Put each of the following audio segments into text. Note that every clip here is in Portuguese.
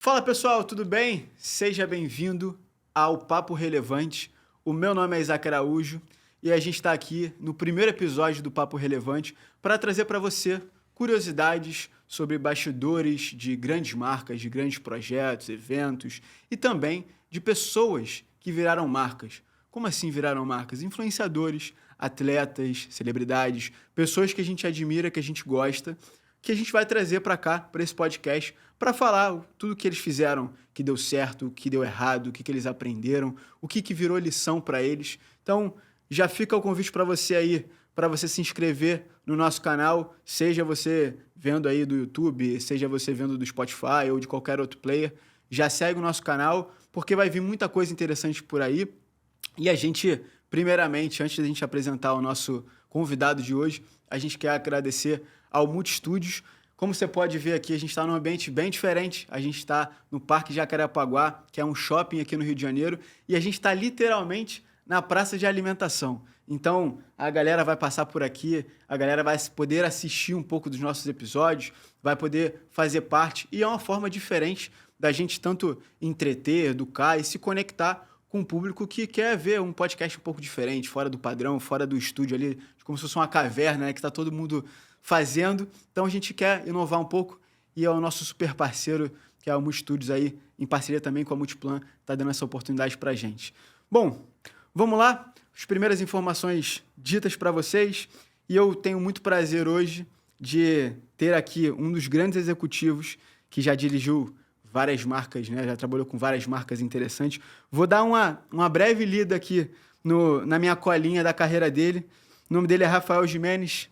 Fala pessoal, tudo bem? Seja bem-vindo ao Papo Relevante. O meu nome é Isaac Araújo e a gente está aqui no primeiro episódio do Papo Relevante para trazer para você curiosidades sobre bastidores de grandes marcas, de grandes projetos, eventos e também de pessoas que viraram marcas. Como assim viraram marcas? Influenciadores, atletas, celebridades, pessoas que a gente admira, que a gente gosta, que a gente vai trazer para cá, para esse podcast, para falar tudo que eles fizeram que deu certo, o que deu errado, o que eles aprenderam, o que virou lição para eles. Então, já fica o convite para você aí, para você se inscrever no nosso canal, seja você vendo aí do YouTube, seja você vendo do Spotify ou de qualquer outro player. Já segue o nosso canal, porque vai vir muita coisa interessante por aí. E a gente, primeiramente, antes da gente apresentar o nosso convidado de hoje, a gente quer agradecer ao Multistúdios. Como você pode ver aqui, a gente está num ambiente bem diferente. A gente está no Parque Jacarepaguá, que é um shopping aqui no Rio de Janeiro, e a gente está literalmente na praça de alimentação. Então, a galera vai passar por aqui, a galera vai poder assistir um pouco dos nossos episódios, vai poder fazer parte, e é uma forma diferente da gente tanto entreter, educar e se conectar com um público que quer ver um podcast um pouco diferente, fora do padrão, fora do estúdio ali, como se fosse uma caverna, né, que está todo mundo fazendo. Então a gente quer inovar um pouco e é o nosso super parceiro, que é o Multistúdios aí, em parceria também com a Multiplan, está dando essa oportunidade para a gente. Bom, vamos lá? As primeiras informações ditas para vocês, e eu tenho muito prazer hoje de ter aqui um dos grandes executivos que já dirigiu várias marcas, né? Já trabalhou com várias marcas interessantes. Vou dar uma breve lida aqui na minha colinha da carreira dele. O nome dele é Rafael Gimenez,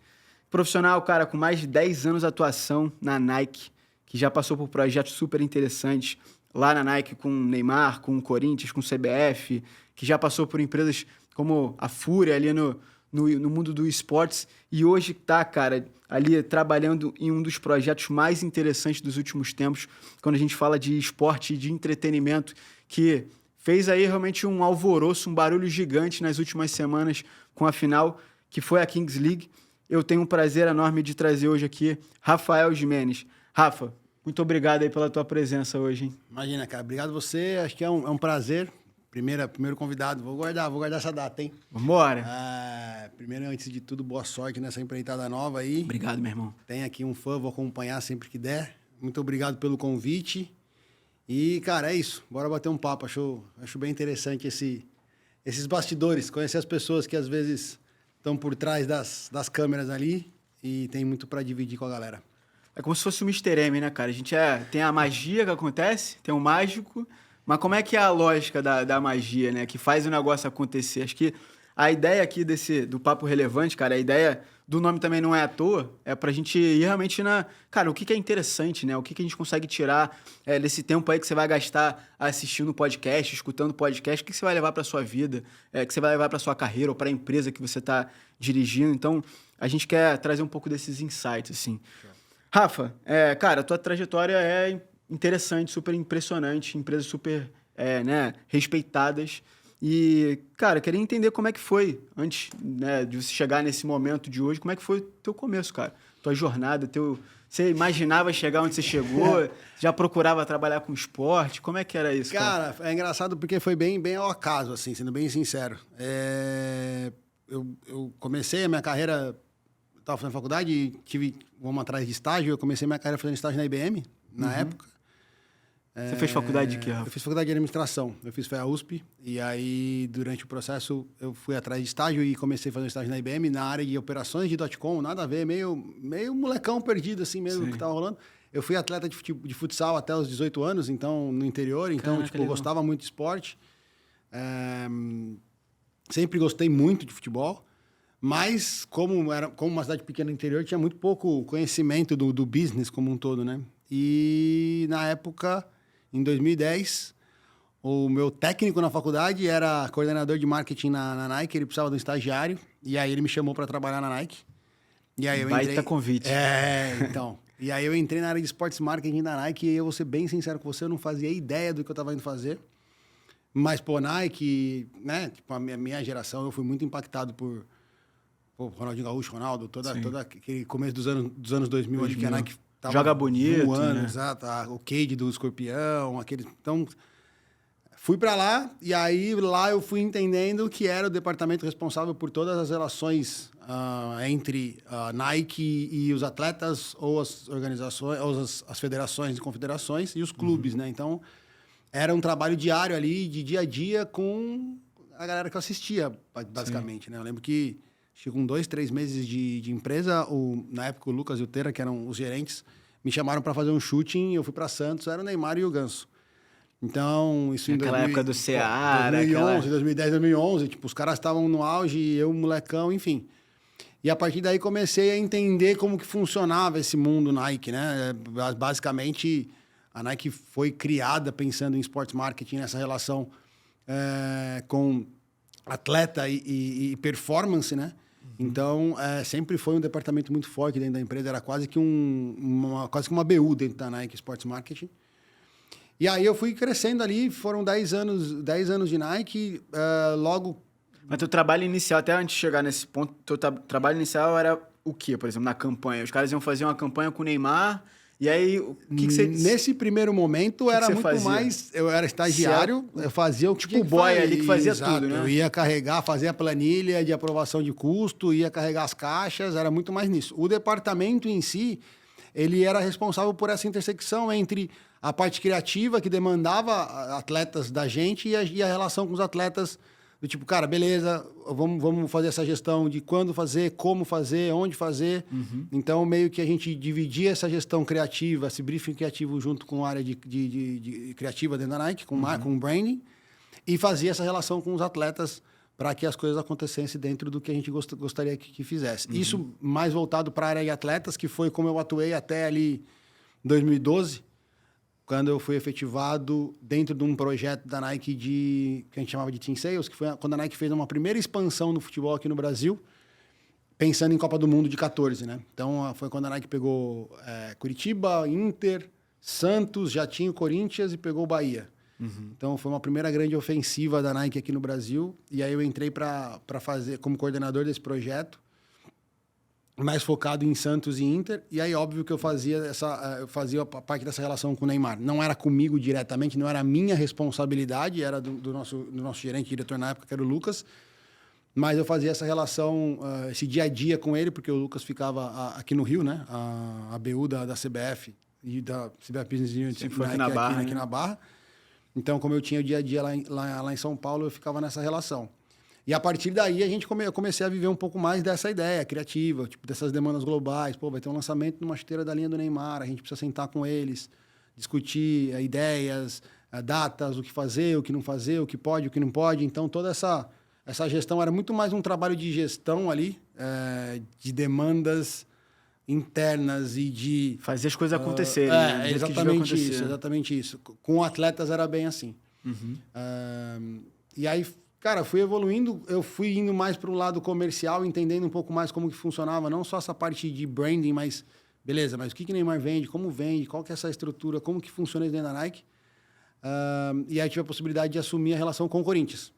profissional, cara, com mais de 10 anos de atuação na Nike, que já passou por projetos super interessantes lá na Nike com o Neymar, com o Corinthians, com o CBF, que já passou por empresas como a Fúria ali no mundo do esportes, e hoje tá, cara, ali trabalhando em um dos projetos mais interessantes dos últimos tempos, quando a gente fala de esporte e de entretenimento, que fez aí realmente um alvoroço, um barulho gigante nas últimas semanas com a final, que foi a Kings League. Eu tenho um prazer enorme de trazer hoje aqui Rafael Gimenez. Rafa, muito obrigado aí pela tua presença hoje, hein? Imagina, cara. Obrigado você. Acho que é um prazer. Primeiro convidado. Vou guardar essa data, hein? Vambora. Primeiro, antes de tudo, boa sorte nessa empreitada nova aí. Obrigado, meu irmão. Tem aqui um fã, vou acompanhar sempre que der. Muito obrigado pelo convite. E, cara, é isso. Bora bater um papo. Acho bem interessante esses bastidores. Conhecer as pessoas que às vezes estão por trás das câmeras ali e tem muito para dividir com a galera. É como se fosse o Mr. M, né, cara? A gente tem a magia que acontece, tem o mágico, mas como é que é a lógica da magia, né? Que faz o negócio acontecer. Acho que a ideia aqui do Papo Relevante, cara, a ideia do nome também não é à toa, é pra gente ir realmente cara, o que é interessante, né? O que a gente consegue tirar desse tempo aí que você vai gastar assistindo podcast, escutando podcast, o que você vai levar pra sua vida, que você vai levar pra sua carreira ou pra empresa que você tá dirigindo. Então, a gente quer trazer um pouco desses insights, assim. Rafa, cara, a tua trajetória é interessante, super impressionante, empresas super né, respeitadas. E, cara, queria entender como é que foi, antes né, de você chegar nesse momento de hoje, como é que foi o teu começo, cara? Tua jornada, você imaginava chegar onde você chegou? Já procurava trabalhar com esporte? Como é que era isso, cara? Cara, é engraçado porque foi bem ao acaso, assim, sendo bem sincero. Eu comecei a minha carreira, estava fazendo faculdade e vamos atrás de estágio. Eu comecei minha carreira fazendo estágio na IBM, na época. Você fez faculdade de quê, Rafa? Eu fiz faculdade de administração. Eu fiz a USP. E aí, durante o processo, eu fui atrás de estágio e comecei a fazer um estágio na IBM, na área de operações de .com, nada a ver, meio molecão perdido, assim mesmo, o que tava rolando. Eu fui atleta de futsal até os 18 anos, então, no interior. Então, Caraca, eu gostava muito de esporte. Sempre gostei muito de futebol. Mas, como uma cidade pequena no interior, tinha muito pouco conhecimento do business como um todo, né? E, na época, em 2010, o meu técnico na faculdade era coordenador de marketing na Nike, ele precisava de um estagiário, e aí ele me chamou para trabalhar na Nike. E aí eu entrei... Baita convite. Então. E aí eu entrei na área de esportes marketing da Nike, e eu vou ser bem sincero com você, eu não fazia ideia do que eu estava indo fazer. Mas, pô, Nike, né? Tipo, a minha geração, eu fui muito impactado por Ronaldinho Gaúcho, Ronaldo, todo aquele começo dos anos 2000, ali que a Nike tava Joga bonito, voando, né? exato, o Cade do Escorpião, aquele... Então, fui para lá e aí lá eu fui entendendo que era o departamento responsável por todas as relações entre a Nike e os atletas ou as organizações, ou as federações e confederações e os clubes, né? Então, era um trabalho diário ali, de dia a dia, com a galera que eu assistia, basicamente, né? Eu lembro que, acho que com 2, 3 meses de empresa, na época o Lucas e o Tera, que eram os gerentes, me chamaram para fazer um shooting, eu fui para Santos, era o Neymar e o Ganso. Então, isso Aquela época do Ceará, 2011, 2010, 2011, tipo, os caras estavam no auge, eu, molecão, enfim. E a partir daí comecei a entender como que funcionava esse mundo Nike, né? Basicamente, a Nike foi criada pensando em sports marketing, nessa relação com atleta e performance, né? Então, sempre foi um departamento muito forte dentro da empresa, era quase que quase que uma BU dentro da Nike Sports Marketing. E aí eu fui crescendo ali, foram 10 anos de Nike, logo... Mas teu trabalho inicial, até antes de chegar nesse ponto, teu trabalho inicial era o quê, por exemplo, na campanha? Os caras iam fazer uma campanha com o Neymar, e aí o que você... Nesse primeiro momento era você muito fazia? mais... Eu era estagiário, eu fazia o que Tipo tinha o que boy fazer. ali que fazia Exato, tudo, né? Eu ia carregar, fazer a planilha de aprovação de custo, ia carregar as caixas, era muito mais nisso. O departamento em si, ele era responsável por essa intersecção entre a parte criativa, que demandava atletas da gente, e a relação com os atletas, do tipo, cara, beleza, vamos fazer essa gestão de quando fazer, como fazer, onde fazer. Então, meio que a gente dividia essa gestão criativa, esse briefing criativo junto com a área de criativa dentro da Nike, com branding, e fazia essa relação com os atletas para que as coisas acontecessem dentro do que a gente gostaria que fizesse. Isso mais voltado para a área de atletas, que foi como eu atuei até ali 2012, quando eu fui efetivado dentro de um projeto da Nike que a gente chamava de Team Sales, que foi quando a Nike fez uma primeira expansão no futebol aqui no Brasil, pensando em Copa do Mundo de 14, né? Então, foi quando a Nike pegou Curitiba, Inter, Santos, já tinha o Corinthians e pegou o Bahia. Então, foi uma primeira grande ofensiva da Nike aqui no Brasil. E aí eu entrei para fazer como coordenador desse projeto, mais focado em Santos e Inter. E aí, óbvio que eu fazia a parte dessa relação com o Neymar. Não era comigo diretamente, não era a minha responsabilidade, era do nosso gerente, diretor na época, que era o Lucas. Mas eu fazia essa relação, esse dia a dia com ele, porque o Lucas ficava aqui no Rio, né? A BU da CBF e da CBF Business Unit aqui na Barra. Então, como eu tinha o dia a dia lá em São Paulo, eu ficava nessa relação. E a partir daí, eu comecei a viver um pouco mais dessa ideia criativa, tipo, dessas demandas globais. Pô, vai ter um lançamento numa chuteira da linha do Neymar, a gente precisa sentar com eles, discutir ideias, datas, o que fazer, o que não fazer, o que pode, o que não pode. Então, toda essa gestão era muito mais um trabalho de gestão ali, de demandas internas e de... Fazer as coisas acontecerem, né? Exatamente isso. Com atletas era bem assim. E aí, cara, fui evoluindo, eu fui indo mais para o lado comercial, entendendo um pouco mais como que funcionava, não só essa parte de branding, mas, beleza, mas o que Neymar vende, como vende, qual que é essa estrutura, como que funciona isso dentro da Nike. E aí tive a possibilidade de assumir a relação com o Corinthians,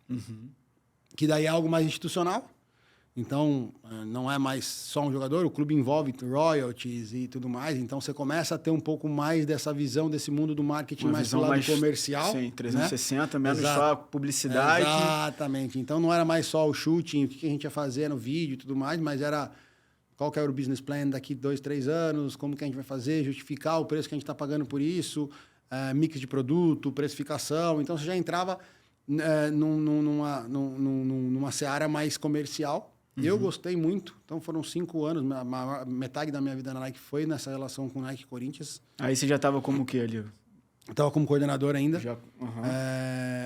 que daí é algo mais institucional. Então, não é mais só um jogador, o clube envolve royalties e tudo mais. Então, você começa a ter um pouco mais dessa visão desse mundo do marketing, mais pro lado comercial. Sim, 360, né? menos só publicidade. Exatamente. Então, não era mais só o shooting, o que a gente ia fazer no vídeo e tudo mais, mas era qual que era o business plan daqui 2, 3 anos, como que a gente vai fazer, justificar o preço que a gente está pagando por isso, mix de produto, precificação. Então, você já entrava numa seara mais comercial. Eu gostei muito, então foram 5 anos, metade da minha vida na Nike foi nessa relação com Nike e Corinthians. Aí você já estava como o quê ali? Eu estava como coordenador ainda,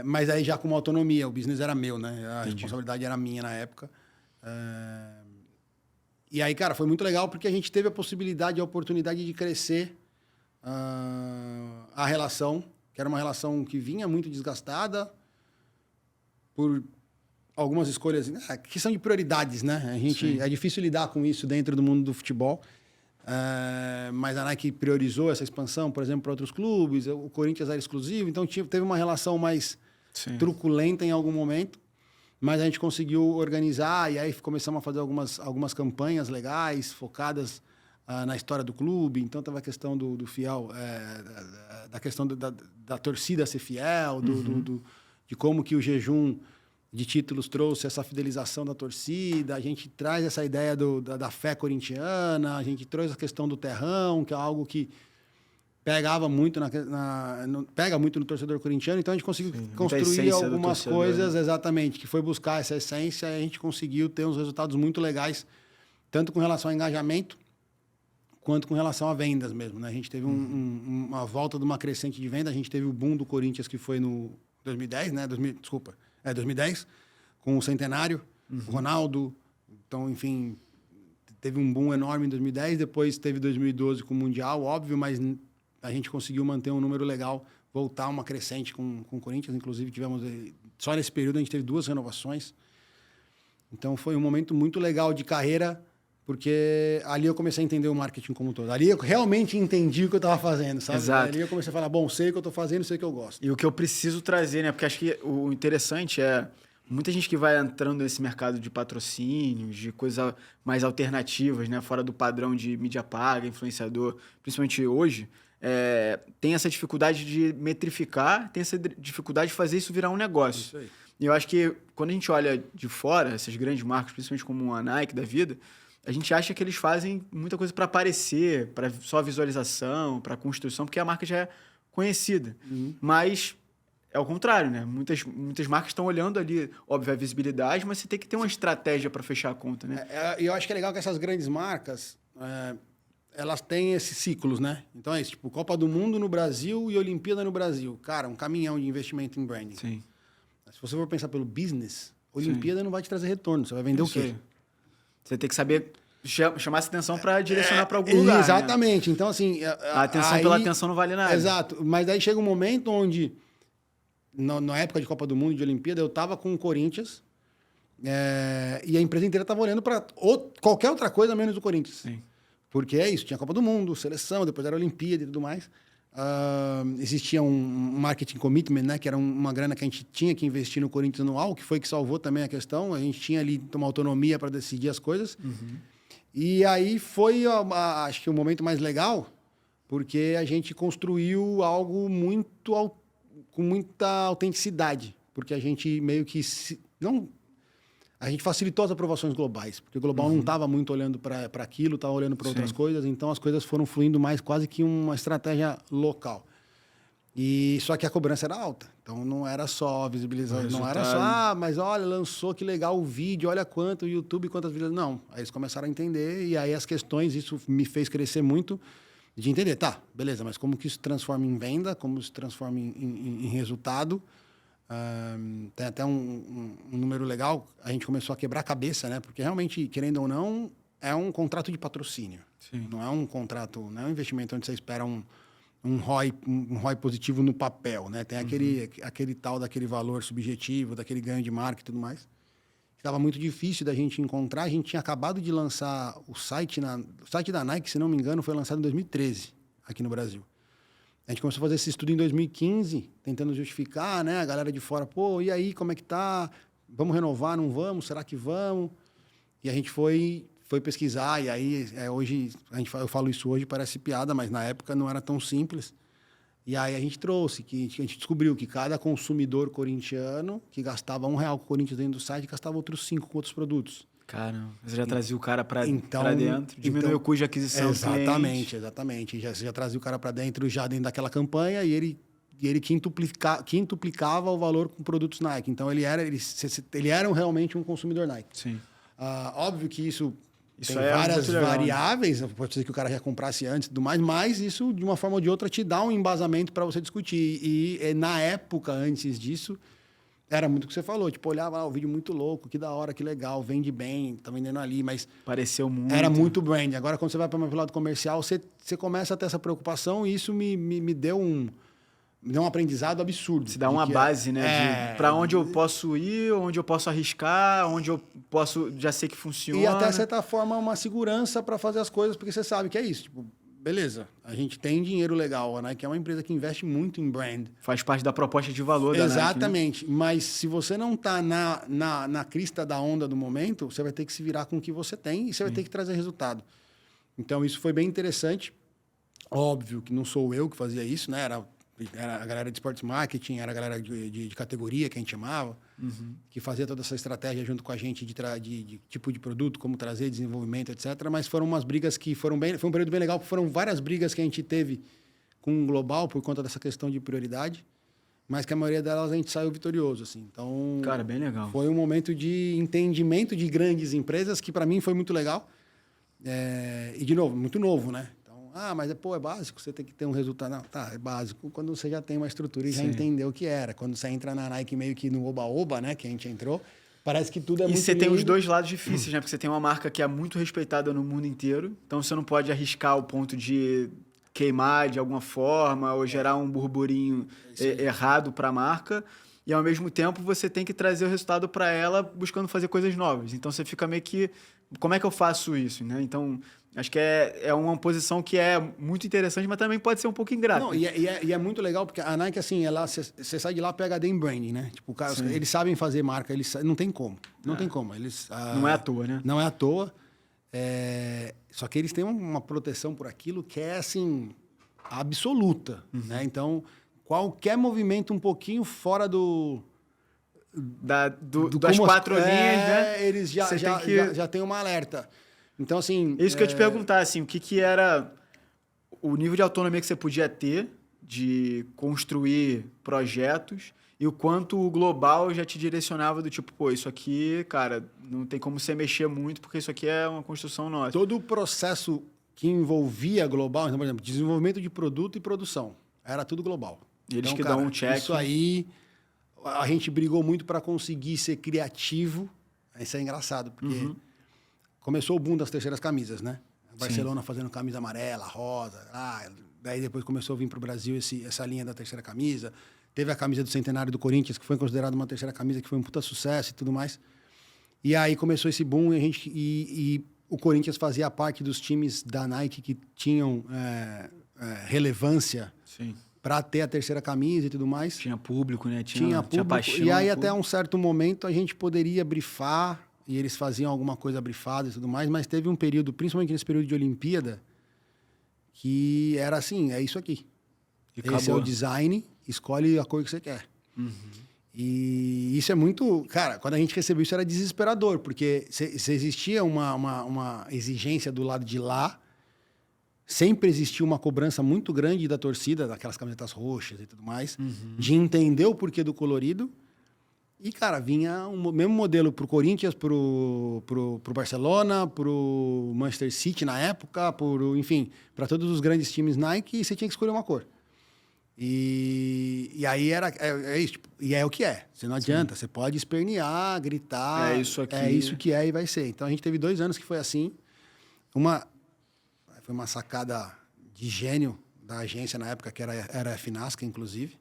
mas aí já com uma autonomia, o business era meu, né? A responsabilidade era minha na época. E aí, cara, foi muito legal porque a gente teve a possibilidade, a oportunidade de crescer a relação, que era uma relação que vinha muito desgastada por... algumas escolhas, questão de prioridades, né? É difícil lidar com isso dentro do mundo do futebol, mas a Nike priorizou essa expansão, por exemplo, para outros clubes, o Corinthians era exclusivo, então teve uma relação mais truculenta em algum momento, mas a gente conseguiu organizar e aí começamos a fazer algumas campanhas legais, focadas na história do clube. Então, teve a questão do fiel, da questão da torcida ser fiel, de como que o jejum de títulos trouxe essa fidelização da torcida. A gente traz essa ideia da fé corintiana, a gente trouxe a questão do terrão, que é algo que pega muito no torcedor corintiano. Então, a gente conseguiu construir algumas coisas, exatamente, que foi buscar essa essência, e a gente conseguiu ter uns resultados muito legais, tanto com relação ao engajamento, quanto com relação a vendas mesmo, né? A gente teve uma volta de uma crescente de venda. A gente teve o boom do Corinthians, que foi no 2010, né? 2010, com o centenário, o Ronaldo. Então, enfim, teve um boom enorme em 2010. Depois teve 2012 com o Mundial, óbvio, mas a gente conseguiu manter um número legal, voltar uma crescente com o Corinthians. Inclusive, só nesse período a gente teve 2 renovações. Então, foi um momento muito legal de carreira, porque ali eu comecei a entender o marketing como um todo. Ali eu realmente entendi o que eu estava fazendo, sabe? Exato. Ali eu comecei a falar, bom, sei o que eu estou fazendo, sei o que eu gosto. E o que eu preciso trazer, né? Porque acho que o interessante é muita gente que vai entrando nesse mercado de patrocínios, de coisas mais alternativas, né? Fora do padrão de mídia paga, influenciador, principalmente hoje, tem essa dificuldade de metrificar, tem essa dificuldade de fazer isso virar um negócio. Isso aí. E eu acho que quando a gente olha de fora, essas grandes marcas, principalmente como a Nike da vida, a gente acha que eles fazem muita coisa para aparecer, para só visualização, para construção, porque a marca já é conhecida. Mas é o contrário, né? Muitas marcas estão olhando ali, óbvio, a visibilidade, mas você tem que ter uma estratégia para fechar a conta, né? E eu acho que é legal que essas grandes marcas, elas têm esses ciclos, né? Então é isso, tipo, Copa do Mundo no Brasil e Olimpíada no Brasil. Cara, um caminhão de investimento em branding. Sim. Se você for pensar pelo business, Olimpíada não vai te trazer retorno. Você vai vender o quê? Você tem que saber chamar essa atenção para direcionar para algum lugar. Exatamente. Né? Então, assim... A atenção pela atenção não vale nada. Exato. Mas daí chega um momento onde, na época de Copa do Mundo e de Olimpíada, eu estava com o Corinthians e a empresa inteira estava olhando para qualquer outra coisa menos o Corinthians. Sim. Porque é isso, tinha Copa do Mundo, seleção, depois era Olimpíada e tudo mais. Existia um marketing commitment, né, que era uma grana que a gente tinha que investir no Corinthians anual, que foi que salvou também a questão. A gente tinha ali uma autonomia para decidir as coisas. E aí foi, acho que o momento mais legal, porque a gente construiu algo com muita autenticidade, porque a gente meio que a gente facilitou as aprovações globais, porque o global não estava muito olhando para aquilo, estava olhando para outras coisas, então as coisas foram fluindo mais quase que uma estratégia local. E só que a cobrança era alta, então não era só visibilização, não era só, mas olha, lançou, que legal o vídeo, olha quanto o YouTube, quantas vídeos. Não, aí eles começaram a entender, e aí as questões, isso me fez crescer muito, de entender, tá, beleza, mas como que isso transforma em venda, como isso transforma em resultado. Tem até um número legal, a gente começou a quebrar a cabeça, né? Porque realmente, querendo ou não, é um contrato de patrocínio. Sim. Não é um contrato, não é um investimento onde você espera um ROI positivo no papel, né? Tem aquele tal daquele valor subjetivo, daquele ganho de marca e tudo mais. Estava muito difícil da gente encontrar. A gente tinha acabado de lançar o site da Nike, se não me engano, foi lançado em 2013 aqui no Brasil. A gente começou a fazer esse estudo em 2015, tentando justificar, né? A galera de fora, pô, e aí, como é que tá? Vamos renovar, não vamos? Será que vamos? E a gente foi pesquisar, e aí, hoje, eu falo isso hoje, parece piada, mas na época não era tão simples. E aí a gente trouxe, que a gente descobriu que cada consumidor corintiano que gastava R$1 com o Corinthians dentro do site, gastava outros 5 com outros produtos. Caramba, você já trazia o cara para Então, dentro, diminuiu o custo de aquisição. Exatamente. Você já trazia o cara para dentro, já dentro daquela campanha, e ele quintuplicava o valor com produtos Nike. Então, ele era realmente um consumidor Nike. Sim. Óbvio que isso tem é várias legal, variáveis, né? Pode ser que o cara já comprasse antes e tudo mais, mas isso, de uma forma ou de outra, te dá um embasamento para você discutir. E na época, antes disso, era muito o que você falou, tipo, olhava o vídeo muito louco, que da hora, que legal, vende bem, tá vendendo ali, mas... Pareceu muito. Era muito brand. Agora, quando você vai para o lado comercial, você começa a ter essa preocupação e isso me deu um aprendizado absurdo. Se dá uma base, né? Para onde eu posso ir, onde eu posso arriscar, onde eu posso... Já sei que funciona. E até, de certa forma, uma segurança para fazer as coisas, porque você sabe que é isso, tipo... Beleza, a gente tem dinheiro legal, né? Que é uma empresa que investe muito em brand. Faz parte da proposta de valor da Nike, né? Exatamente, mas se você não está na crista da onda do momento, você vai ter que se virar com o que você tem e você vai ter que trazer resultado. Então, isso foi bem interessante. Óbvio que não sou eu que fazia isso, né? Era a galera de Sports Marketing, era a galera de categoria, que a gente chamava, que fazia toda essa estratégia junto com a gente de tipo de produto, como trazer, desenvolvimento, etc. Mas foram umas brigas que foram bem... Foi um período bem legal, porque foram várias brigas que a gente teve com o Global por conta dessa questão de prioridade, mas que a maioria delas a gente saiu vitorioso, assim. Então, Cara, bem legal. Foi um momento de entendimento de grandes empresas que, para mim, foi muito legal. E, de novo, muito novo, né? Mas é básico, você tem que ter um resultado. Não, tá, é básico quando você já tem uma estrutura e já entendeu o que era. Quando você entra na Nike meio que no oba-oba, né, que a gente entrou, parece que tudo é muito E você tem lindo. os dois lados difíceis, né? Porque você tem uma marca que é muito respeitada no mundo inteiro, então você não pode arriscar o ponto de queimar de alguma forma ou gerar um burburinho errado para a marca. E, ao mesmo tempo, você tem que trazer o resultado para ela buscando fazer coisas novas. Então, você fica meio que... Como é que eu faço isso, né? Então, acho que é uma posição que é muito interessante, mas também pode ser um pouco ingrata. Não, e é muito legal, porque a Nike, assim, você sai de lá, pega em branding, né? Tipo, eles sabem fazer marca, não tem como. Não tem como. Não é à toa, né? Não é à toa. Só que eles têm uma proteção por aquilo que é, assim, absoluta, né? Então... Qualquer movimento um pouquinho fora das quatro linhas, né? Eles já têm uma alerta. Então, assim... Isso que eu ia te perguntar, assim, o que era o nível de autonomia que você podia ter de construir projetos e o quanto o global já te direcionava do tipo, isso aqui, cara, não tem como você mexer muito porque isso aqui é uma construção nossa. Todo o processo que envolvia global, então, por exemplo, desenvolvimento de produto e produção, era tudo global. Eles então, que dão um check. Isso aí, a gente brigou muito para conseguir ser criativo. Isso é engraçado, porque começou o boom das terceiras camisas, né? Barcelona fazendo camisa amarela, rosa. Daí depois começou a vir para o Brasil essa linha da terceira camisa. Teve a camisa do centenário do Corinthians, que foi considerada uma terceira camisa, que foi um puta sucesso e tudo mais. E aí começou esse boom e o Corinthians fazia parte dos times da Nike que tinham relevância. Sim. Para ter a terceira camisa e tudo mais. Tinha público, né? Tinha público. Paixão. E aí, até um certo momento, a gente poderia brifar, e eles faziam alguma coisa brifada e tudo mais, mas teve um período, principalmente nesse período de Olimpíada, que era assim, é isso aqui. Esse é o design, escolhe a cor que você quer. E isso é muito... Cara, quando a gente recebeu isso era desesperador, porque se existia uma exigência do lado de lá, sempre existiu uma cobrança muito grande da torcida, daquelas camisetas roxas e tudo mais, de entender o porquê do colorido. E, cara, vinha o mesmo modelo pro Corinthians, pro Barcelona, pro Manchester City na época, enfim, para todos os grandes times Nike, e você tinha que escolher uma cor. E aí é isso, tipo, e é o que é. Você não adianta, você pode espernear, gritar. É isso aqui. É isso que é e vai ser. Então, a gente teve 2 anos que foi assim. Foi uma sacada de gênio da agência na época, que era a Finasca, inclusive,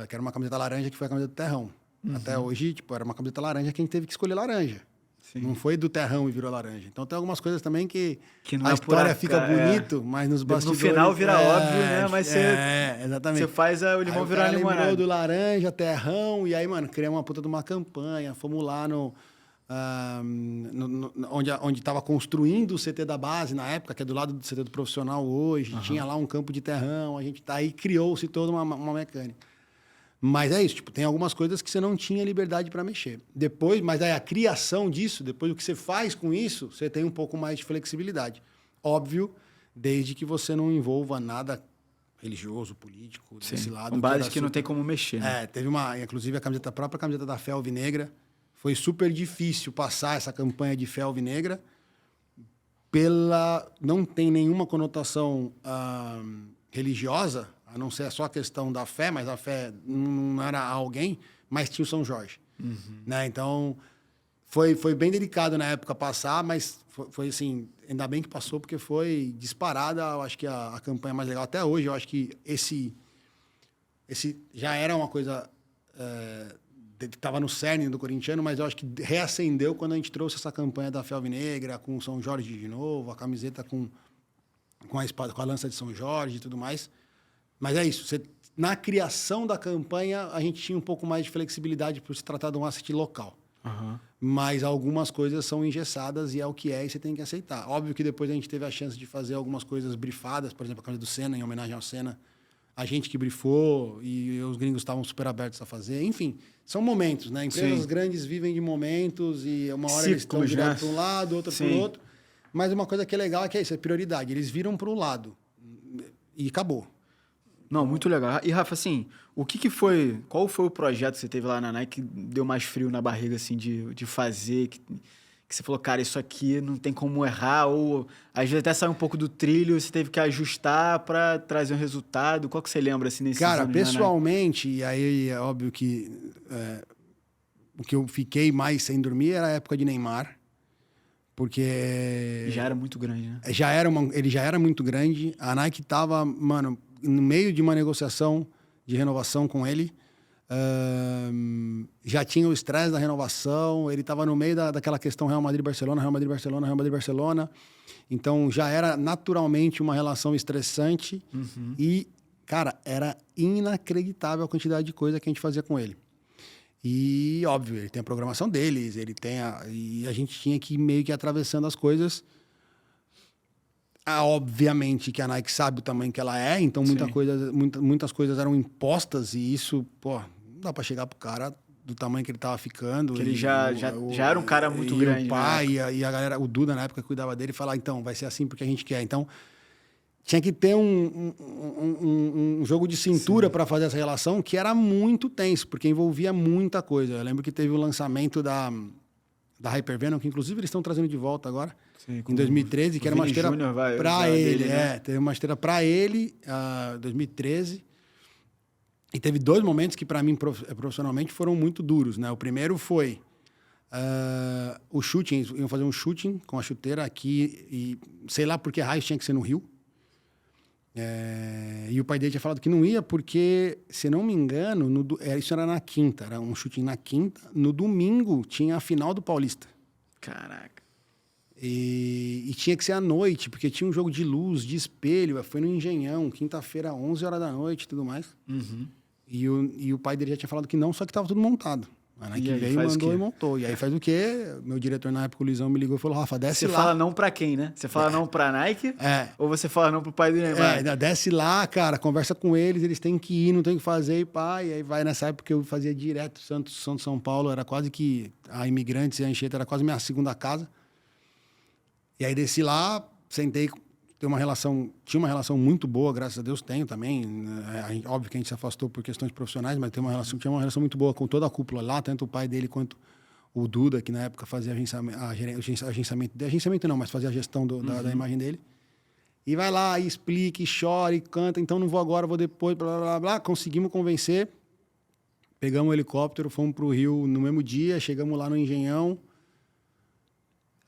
que era uma camiseta laranja, que foi a camiseta do Terrão. Até hoje, tipo, era uma camiseta laranja que a gente teve que escolher laranja. Sim. Não foi do Terrão e virou laranja. Então, tem algumas coisas também que não a história fica bonito, mas nos bastidores... No final vira óbvio, né? Mas exatamente. Você faz o limão virar limonada. Lembrou do laranja, Terrão, e aí, mano, criamos uma puta de uma campanha, fomos lá onde estava construindo o CT da base na época, que é do lado do CT do profissional hoje, tinha lá um campo de terrão, a gente tá aí, criou-se toda uma mecânica. Mas é isso, tipo, tem algumas coisas que você não tinha liberdade para mexer. Depois, mas aí a criação disso, depois o que você faz com isso, você tem um pouco mais de flexibilidade. Óbvio, desde que você não envolva nada religioso, político, desse lado. Base que não tem como mexer. Né? Teve inclusive a própria camiseta da Fé Alvinegra. Foi super difícil passar essa campanha de Fé Alvinegra. Não tem nenhuma conotação religiosa, a não ser só a questão da fé, mas a fé não era alguém, mas tinha o São Jorge. Né? Então, foi bem delicado na época passar, mas foi assim, ainda bem que passou, porque foi disparada, eu acho que a campanha mais legal. Até hoje, eu acho que esse já era uma coisa... que estava no cerne do corintiano, mas eu acho que reacendeu quando a gente trouxe essa campanha da Fé Alvinegra, com o São Jorge de novo, a camiseta com a espada, com a lança de São Jorge e tudo mais. Mas é isso, na criação da campanha, a gente tinha um pouco mais de flexibilidade por se tratar de um asset local. Aham. Mas algumas coisas são engessadas e é o que é e você tem que aceitar. Óbvio que depois a gente teve a chance de fazer algumas coisas brifadas, por exemplo, a camisa do Senna, em homenagem ao Senna. A gente que brifou e os gringos estavam super abertos a fazer. Enfim, são momentos, né? Empresas Sim. grandes vivem de momentos e uma hora eles estão Ciclos, né? virados para um lado, outra para Sim. o outro. Mas uma coisa que é legal é que é isso, é prioridade. Eles viram para o lado e acabou. Não, muito legal. E, Rafa, assim, o que foi... Qual foi o projeto que você teve lá na Nike que deu mais frio na barriga, assim, de fazer? Que você falou, cara, isso aqui não tem como errar, ou às vezes até saiu um pouco do trilho, você teve que ajustar para trazer um resultado. Qual que você lembra, assim, nesses Cara, anos na Nike? pessoalmente, e aí é óbvio que o que eu fiquei mais sem dormir era a época de Neymar, porque Já era muito grande, né? ele já era muito grande. A Nike estava, mano, no meio de uma negociação de renovação com ele. Já tinha o estresse da renovação, ele estava no meio daquela questão Real Madrid-Barcelona, Real Madrid-Barcelona, Real Madrid-Barcelona. Então já era naturalmente uma relação estressante e, cara, era inacreditável a quantidade de coisa que a gente fazia com ele. E, óbvio, ele tem a programação deles, e a gente tinha que ir meio que atravessando as coisas. Obviamente que a Nike sabe o tamanho que ela é, então muitas coisas eram impostas e isso, pô, não dá para chegar pro cara do tamanho que ele tava ficando. Que ele já era um cara muito grande, o pai né? e a galera, o Duda na época que cuidava dele, falar, então, vai ser assim porque a gente quer. Então, tinha que ter um jogo de cintura para fazer essa relação que era muito tenso, porque envolvia muita coisa. Eu lembro que teve o lançamento da Hypervenom, que inclusive eles estão trazendo de volta agora, Sim, em 2013, que era uma esteira para ele. Né? Teve uma esteira para ele, em 2013. E teve 2 momentos que, para mim, profissionalmente, foram muito duros, né? O primeiro foi o shooting, iam fazer um shooting com a chuteira aqui, e sei lá por que raio tinha que ser no Rio. E o pai dele tinha falado que não ia porque, se não me engano, isso era na quinta, era um shooting na quinta. No domingo tinha a final do Paulista. Caraca. E tinha que ser à noite, porque tinha um jogo de luz, de espelho. Foi no Engenhão, quinta-feira, 11 horas da noite e tudo mais. E o pai dele já tinha falado que não, só que estava tudo montado. A Nike veio, mandou e montou. E aí faz o quê? Meu diretor na época, o Luizão, me ligou e falou, Rafa, desce lá. Você fala não pra quem, né? Você fala não pra Nike? Ou você fala não pro pai do Neymar? Desce lá, cara, conversa com eles têm que ir, não tem o que fazer, e pá. E aí vai nessa época eu fazia direto São Paulo, era quase que a Imigrantes e a Anchieta era quase minha segunda casa. E aí desci lá, sentei, tinha uma relação muito boa, graças a Deus tenho também. Óbvio que a gente se afastou por questões profissionais, mas tinha uma relação muito boa com toda a cúpula lá, tanto o pai dele quanto o Duda, que na época fazia agenciamento não, mas fazia a gestão da imagem dele. E vai lá, e explica, e chora, e canta, então não vou agora, vou depois, blá, blá, blá. Conseguimos convencer, pegamos o helicóptero, fomos pro Rio no mesmo dia, chegamos lá no Engenhão,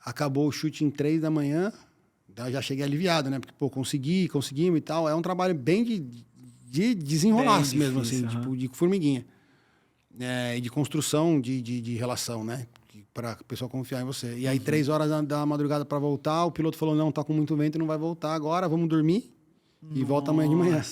acabou o chute em 3 da manhã, já cheguei aliviado, né? Porque, pô, conseguimos e tal. É um trabalho bem de desenrolar mesmo, assim, tipo, de formiguinha. E de construção de relação, né? Para o pessoal confiar em você. E aí, 3 horas da madrugada para voltar, o piloto falou, não, tá com muito vento e não vai voltar agora, vamos dormir e volta amanhã de manhã.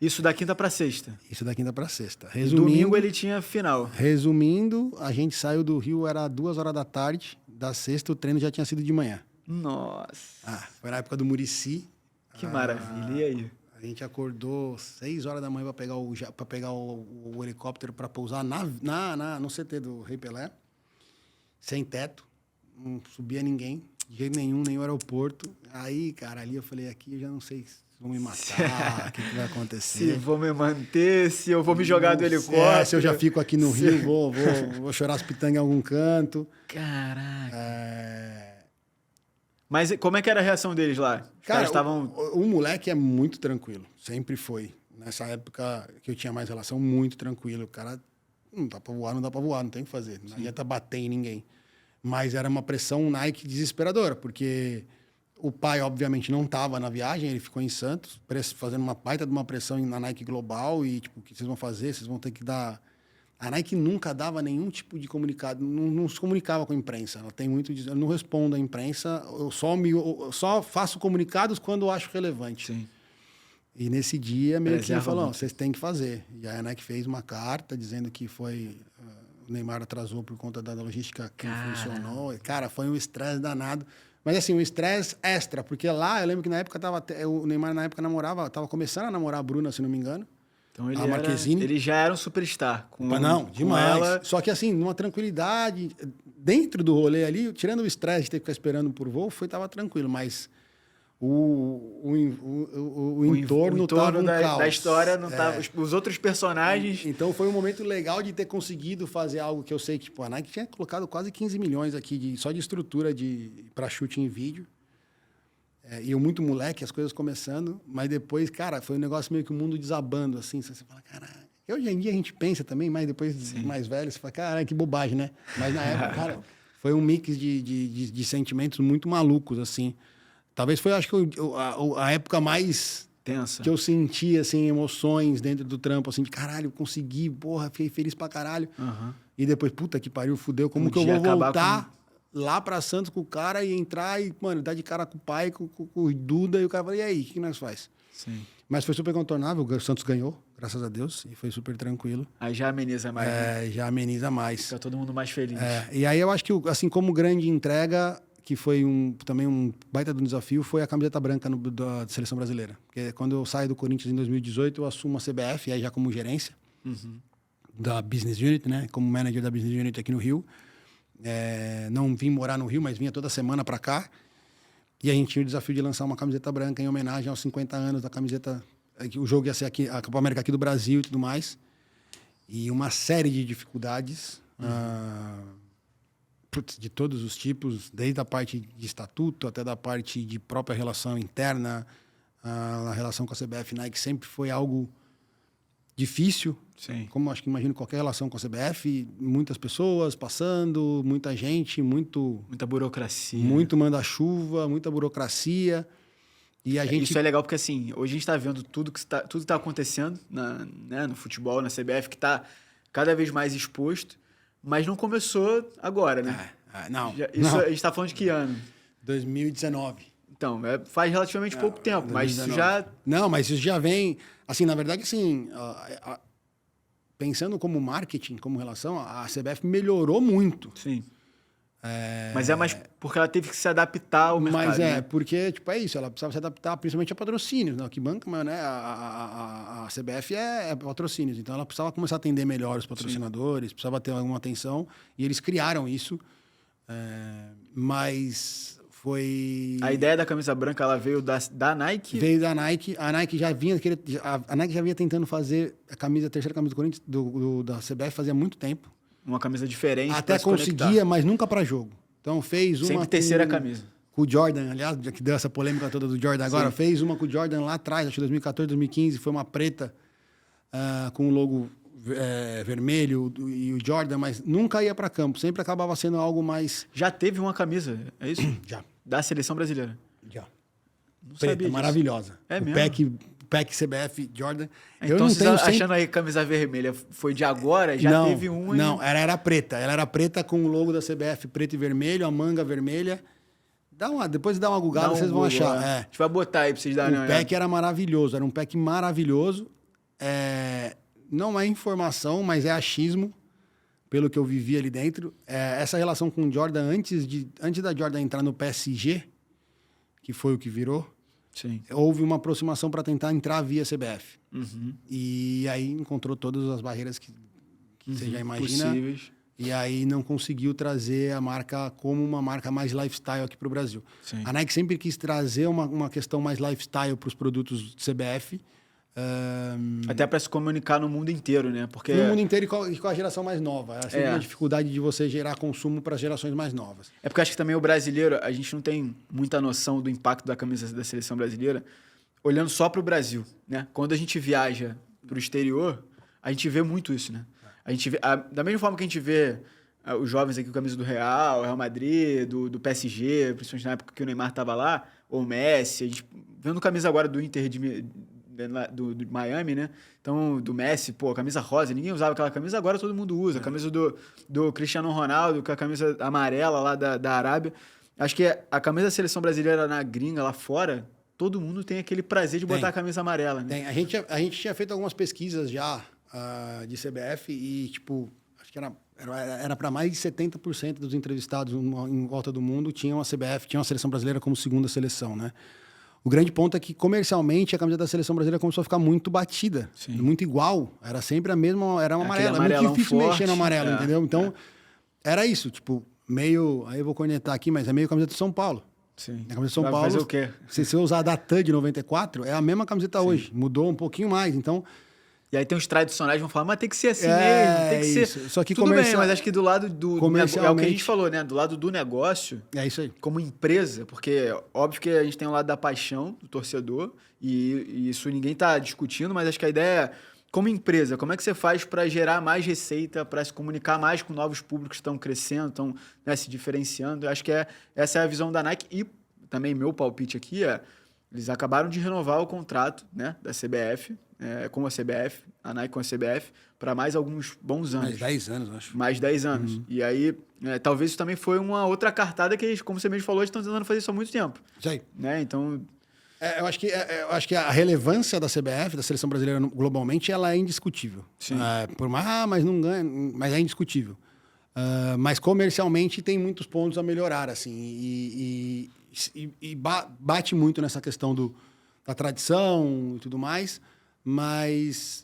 Isso da quinta para sexta? Isso da quinta para sexta. Domingo ele tinha final. Resumindo, a gente saiu do Rio, era 2 horas da tarde, da sexta o treino já tinha sido de manhã. Nossa. Foi na época do Muricy. Que maravilha. E aí? A gente acordou 6 horas da manhã para pegar o helicóptero para pousar no CT do Rei Pelé. Sem teto. Não subia ninguém. De jeito nenhum, nem o aeroporto. Aí, cara, ali eu falei, aqui eu já não sei se vão me matar, o que vai acontecer. Se vou me manter, se eu vou me jogar do helicóptero. Se eu já fico aqui no Rio, vou chorar as pitangas em algum canto. Caraca. Mas como é que era a reação deles lá? Cara, o moleque é muito tranquilo. Sempre foi. Nessa época que eu tinha mais relação, muito tranquilo. O cara, não dá pra voar, não tem o que fazer. Não adianta bater em ninguém. Mas era uma pressão Nike desesperadora, porque o pai, obviamente, não estava na viagem, ele ficou em Santos, fazendo uma baita de uma pressão na Nike Global e, tipo, o que vocês vão fazer? Vocês vão ter que dar... A Nike nunca dava nenhum tipo de comunicado, não se comunicava com a imprensa. Ela tem muito eu não respondo à imprensa, eu só faço comunicados quando eu acho relevante. Sim. E nesse dia, meio que ele falou, vocês têm que fazer. E aí a Nike fez uma carta dizendo que foi o Neymar atrasou por conta da logística que não Cara. funcionou. Cara, foi um estresse danado. Mas assim, um estresse extra, porque lá, eu lembro que na época o Neymar na época tava começando a namorar a Bruna, se não me engano. Então A Marquezine. ele já era um superstar. Não, com demais. ela. Só que assim, numa tranquilidade, dentro do rolê ali, tirando o estresse de ter que ficar esperando por voo, tava tranquilo, mas o entorno tava um caos. Da história não tava. Os outros personagens. Então foi um momento legal de ter conseguido fazer algo que eu sei que, tipo, a Nike tinha colocado quase 15 milhões aqui só de estrutura para chute em vídeo. E eu muito moleque, as coisas começando, mas depois, cara, foi um negócio meio que o mundo desabando, assim. Você fala, caralho. Hoje em dia a gente pensa também, mas depois mais velho, você fala, caralho, que bobagem, né? Mas na época, cara, foi um mix de sentimentos muito malucos, assim. Talvez foi, acho que, a época mais Tensa. que eu senti, assim, emoções dentro do trampo, assim, de caralho, consegui, porra, fiquei feliz pra caralho. Uhum. E depois, puta que pariu, fudeu, como Um que eu dia vou acabar voltar lá pra Santos com o cara e entrar e, mano, dar de cara com o pai, com o Duda, e o cara fala, e aí, o que nós faz? Sim. Mas foi super contornável, o Santos ganhou, graças a Deus, e foi super tranquilo. Aí já ameniza mais. Né? Já ameniza mais. Fica todo mundo mais feliz. E aí eu acho que, assim, como grande entrega, que foi também um baita de um desafio, foi a camiseta branca da Seleção Brasileira. Porque quando eu saio do Corinthians em 2018, eu assumo a CBF, aí já como gerência da Business Unit, né? Como manager da Business Unit aqui no Rio. Não vim morar no Rio, mas vinha toda semana para cá. E a gente tinha o desafio de lançar uma camiseta branca em homenagem aos 50 anos da camiseta. O jogo ia ser aqui, a Copa América aqui do Brasil e tudo mais. E uma série de dificuldades. De todos os tipos, desde a parte de estatuto até da parte de própria relação interna, a relação com a CBF Nike sempre foi algo difícil. Sim. Como acho que imagino qualquer relação com a CBF, muitas pessoas passando, muita gente, muita burocracia. Muito manda-chuva, muita burocracia. E a gente... Isso é legal porque, assim, hoje a gente está vendo tudo que está acontecendo no futebol, na CBF, que está cada vez mais exposto. Mas não começou agora, né? Não. A gente está falando de que ano? 2019. Então, faz relativamente pouco tempo, 2019. Mas isso já... Não, mas isso já vem... Assim, na verdade, assim, pensando como marketing, como relação, a CBF melhorou muito. Sim. Mas é mais porque ela teve que se adaptar ao mercado. Mas né? porque, tipo, é isso, ela precisava se adaptar principalmente a patrocínios, né? Que banca, mas, né? A CBF é patrocínios, então ela precisava começar a atender melhor os patrocinadores, precisava ter alguma atenção, e eles criaram isso, mas foi... A ideia da camisa branca, ela veio da Nike? Veio da Nike, a Nike já vinha tentando fazer a terceira camisa do Corinthians, da CBF fazia muito tempo. Uma camisa diferente. Até conseguia, mas nunca para jogo. Então fez uma. Sempre terceira camisa. Com o Jordan, aliás, que deu essa polêmica toda do Jordan agora, fez uma com o Jordan lá atrás, acho que 2014, 2015, foi uma preta com o logo vermelho e o Jordan, mas nunca ia para campo, sempre acabava sendo algo mais. Já teve uma camisa, é isso? Já. Da seleção brasileira? Já. Não Preta, sabia maravilhosa. É o mesmo? Pack CBF Jordan. Então, eu não vocês tenho achando aí camisa vermelha foi de agora? Já não, teve uma? Não, ela era preta. Ela era preta com o logo da CBF preto e vermelho, a manga vermelha. Depois dá uma gugada, vocês vão achar. A gente vai botar aí pra vocês darem uma olhada. O pack era maravilhoso, era um pack maravilhoso. Não é informação, mas é achismo, pelo que eu vivi ali dentro. Essa relação com o Jordan, antes da Jordan entrar no PSG, que foi o que virou, sim, houve uma aproximação para tentar entrar via CBF. Uhum. E aí encontrou todas as barreiras que você já imagina. Possíveis. E aí não conseguiu trazer a marca como uma marca mais lifestyle aqui para o Brasil. Sim. A Nike sempre quis trazer uma questão mais lifestyle para os produtos CBF. Até para se comunicar no mundo inteiro, né? Porque... No mundo inteiro e com a geração mais nova. É sempre uma dificuldade de você gerar consumo para as gerações mais novas. É porque eu acho que também o brasileiro, a gente não tem muita noção do impacto da camisa da seleção brasileira olhando só para o Brasil, né? Quando a gente viaja para o exterior, a gente vê muito isso, né? A gente vê, da mesma forma que a gente vê os jovens aqui com a camisa do Real Madrid, do PSG, principalmente na época que o Neymar estava lá, ou o Messi, a gente vendo camisa agora do Inter do Miami, né? Então, do Messi, pô, camisa rosa, ninguém usava aquela camisa, agora todo mundo usa. A camisa do Cristiano Ronaldo, com a camisa amarela lá da Arábia. Acho que a camisa da seleção brasileira na gringa, lá fora, todo mundo tem aquele prazer de botar a camisa amarela, né? Tem. A gente tinha feito algumas pesquisas já de CBF e, tipo, acho que era Era para mais de 70% dos entrevistados em volta do mundo tinham a CBF, tinham a seleção brasileira como segunda seleção, né? O grande ponto é que, comercialmente, a camiseta da seleção brasileira começou a ficar muito batida, muito igual. Era sempre a mesma, era uma amarela. É muito difícil forte, mexer no amarelo, entendeu? Então, era isso, tipo, meio... Aí eu vou cornetar aqui, mas é meio camiseta de São Paulo. Sim. A camiseta de São Paulo, fazer o quê? Se você usar a da TAN de 94, é a mesma camiseta hoje. Mudou um pouquinho mais, então... E aí tem os tradicionais que vão falar, mas tem que ser assim mesmo, tem que ser... Isso. Só que tudo bem, mas acho que do lado do... É o que a gente falou, né? Do lado do negócio... É isso aí. Como empresa, porque óbvio que a gente tem o lado da paixão do torcedor, e isso ninguém tá discutindo, mas acho que a ideia é, como empresa, como é que você faz para gerar mais receita, para se comunicar mais com novos públicos que estão crescendo, estão, né, se diferenciando? Eu acho que essa é a visão da Nike, e também meu palpite aqui é, eles acabaram de renovar o contrato, né, da CBF, com a CBF, a Nike com a CBF, para mais alguns bons anos. Mais 10 anos, eu acho. Mais 10 anos. E aí, talvez isso também foi uma outra cartada que eles, como você mesmo falou, eles estão tentando fazer isso há muito tempo. Isso aí. Né? Então... eu acho que a relevância da CBF, da seleção brasileira globalmente, ela é indiscutível. Sim. Por mais, mas não ganha, mas é indiscutível. Mas comercialmente tem muitos pontos a melhorar, assim, e bate muito nessa questão da tradição e tudo mais, mas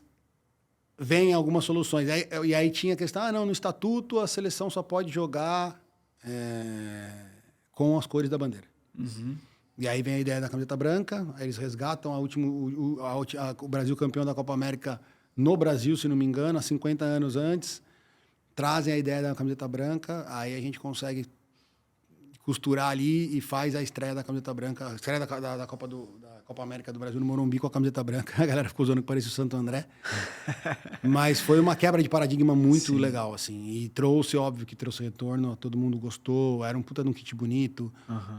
vem algumas soluções. E aí tinha a questão, no estatuto a seleção só pode jogar com as cores da bandeira. Uhum. E aí vem a ideia da camiseta branca, aí eles resgatam o Brasil campeão da Copa América no Brasil, se não me engano, há 50 anos antes, trazem a ideia da camiseta branca, aí a gente consegue costurar ali e faz a estreia da camiseta branca, a estreia da Copa América do Brasil no Morumbi com a camiseta branca. A galera ficou usando que parecia o Santo André. Mas foi uma quebra de paradigma muito legal, assim. E trouxe, óbvio que trouxe retorno, todo mundo gostou, era um puta de um kit bonito.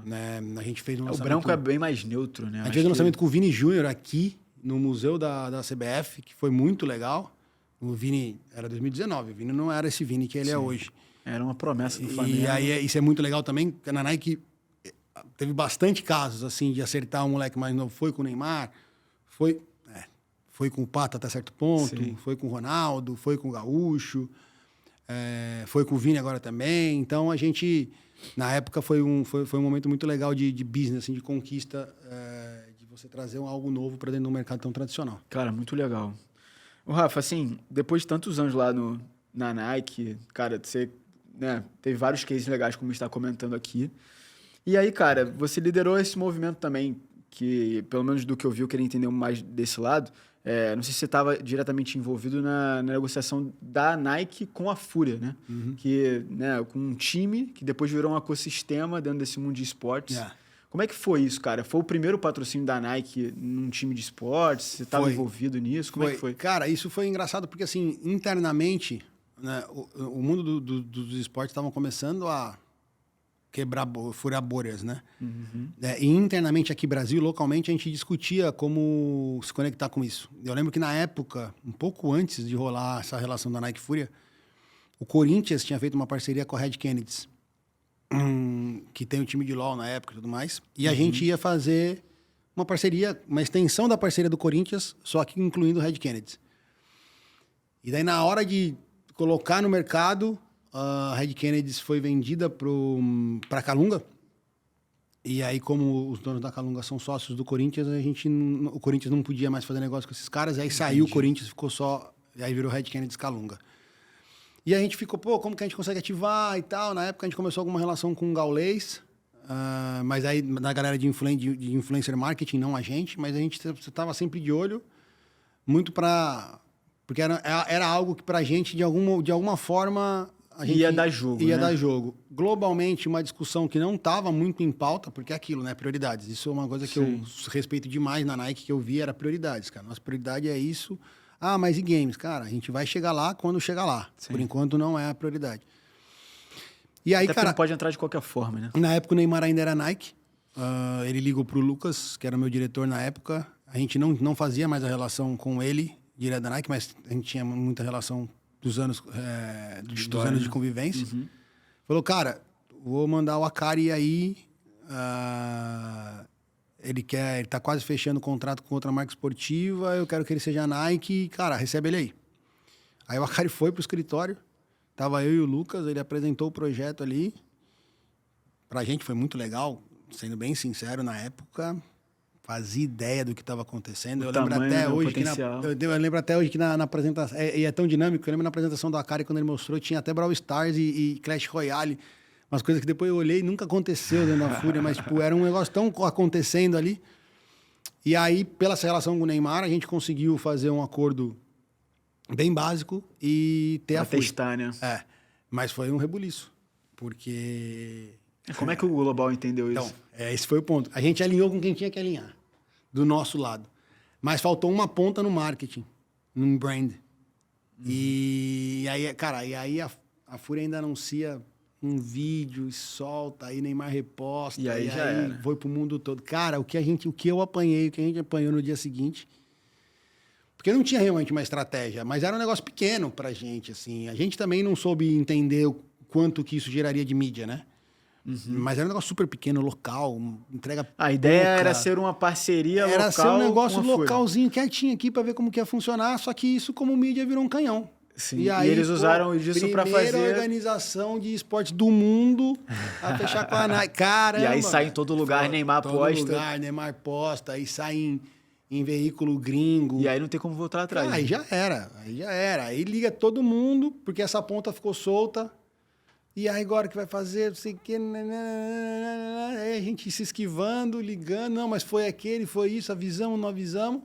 Né? A gente fez um lançamento... O branco é bem mais neutro, né? A gente fez um lançamento com o Vini Júnior aqui, no museu da CBF, que foi muito legal. O Vini era 2019, o Vini não era esse Vini que ele é hoje. Era uma promessa do Flamengo. E aí isso é muito legal também, porque na Nike teve bastante casos, assim, de acertar um moleque mais novo. Foi com o Neymar, foi com o Pato até certo ponto, foi com o Ronaldo, foi com o Gaúcho, foi com o Vini agora também. Então, a gente, na época, foi um momento muito legal de business, assim, de conquista, de você trazer algo novo para dentro de um mercado tão tradicional. Cara, muito legal. O Rafa, assim, depois de tantos anos lá na Nike, cara, você... né, teve vários cases legais, como a gente está comentando aqui. E aí, cara, você liderou esse movimento também, que, pelo menos do que eu vi, eu queria entender mais desse lado. Não sei se você estava diretamente envolvido na negociação da Nike com a Fúria, né? Que, né, com um time que depois virou um ecossistema dentro desse mundo de esportes. Como é que foi isso, cara? Foi o primeiro patrocínio da Nike num time de esportes? Você estava envolvido nisso? Como é que foi? Cara, isso foi engraçado porque, assim, internamente... Né, o mundo dos esportes estavam começando a furar bolhas, né? E internamente aqui no Brasil, localmente, a gente discutia como se conectar com isso. Eu lembro que na época, um pouco antes de rolar essa relação da Nike Fúria, o Corinthians tinha feito uma parceria com a Red Kennedys, que tem o time de LOL na época e tudo mais, e a gente ia fazer uma parceria, uma extensão da parceria do Corinthians, só que incluindo o Red Kennedys. E daí, na hora de colocar no mercado, a Red Kennedys foi vendida para Calunga. E aí, como os donos da Calunga são sócios do Corinthians, o Corinthians não podia mais fazer negócio com esses caras. Aí saiu o Corinthians, ficou só... E aí virou Red Kennedys Calunga. E a gente ficou, como que a gente consegue ativar e tal? Na época, a gente começou alguma relação com o Gaulês. Mas aí, na galera de influencer marketing, não a gente. Mas a gente estava sempre de olho. Muito para... Porque era algo que pra gente, de alguma forma... A gente ia dar jogo, Ia dar jogo. Globalmente, uma discussão que não estava muito em pauta, porque é aquilo, né? Prioridades. Isso é uma coisa que eu respeito demais na Nike, que eu vi, era prioridades, cara. Nossa prioridade é isso. Mas e games? Cara, a gente vai chegar lá quando chegar lá. Por enquanto, não é a prioridade. E aí, até cara... não pode entrar de qualquer forma, né? Na época, o Neymar ainda era Nike. Ele ligou pro Lucas, que era meu diretor na época. A gente não fazia mais a relação com ele, direto da Nike, mas a gente tinha muita relação dos anos de convivência. Falou, cara, vou mandar o Akari aí. Ele tá quase fechando o contrato com outra marca esportiva. Eu quero que ele seja Nike. Cara, recebe ele aí. Aí o Akari foi pro escritório, Tava eu e o Lucas, ele apresentou o projeto ali. Pra gente foi muito legal, sendo bem sincero, na época, fazia ideia do que estava acontecendo. Eu lembro até hoje que na apresentação, e é tão dinâmico, eu lembro na apresentação do Akari, quando ele mostrou, tinha até Brawl Stars e Clash Royale, umas coisas que depois eu olhei e nunca aconteceu dentro da Fúria, mas tipo, era um negócio tão acontecendo ali. E aí, pela essa relação com o Neymar, a gente conseguiu fazer um acordo bem básico e ter pra a Fúria. testar, né? Mas foi um rebuliço, porque... Como é que o Global entendeu isso? Então, esse foi o ponto. A gente alinhou com quem tinha que alinhar, do nosso lado. Mas faltou uma ponta no marketing, num brand. E aí, cara, a Fúria ainda anuncia um vídeo e solta, aí Neymar reposta, e aí já era. Foi pro mundo todo. Cara, o que eu apanhei, o que a gente apanhou no dia seguinte, porque não tinha realmente uma estratégia, mas era um negócio pequeno pra gente, assim. A gente também não soube entender o quanto que isso geraria de mídia, né? Mas era um negócio super pequeno, local, entrega A ideia pouca. era ser uma parceria local. Era ser um negócio com a Fúria. localzinho, quietinho aqui, pra ver como que ia funcionar, só que isso, como mídia, virou um canhão. Sim, e aí, eles usaram disso pra fazer... Primeira organização de esporte do mundo a fechar com a Nike. Caramba! E aí sai em todo lugar, Neymar todo posta. Lugar, Neymar posta, aí sai em veículo gringo. E aí não tem como voltar atrás. Aí já era. Aí liga todo mundo, porque essa ponta ficou solta. E aí agora que vai fazer, não sei o quê. Aí a gente se esquivando, ligando. Não, mas foi aquele, foi isso, avisamos, não avisamos.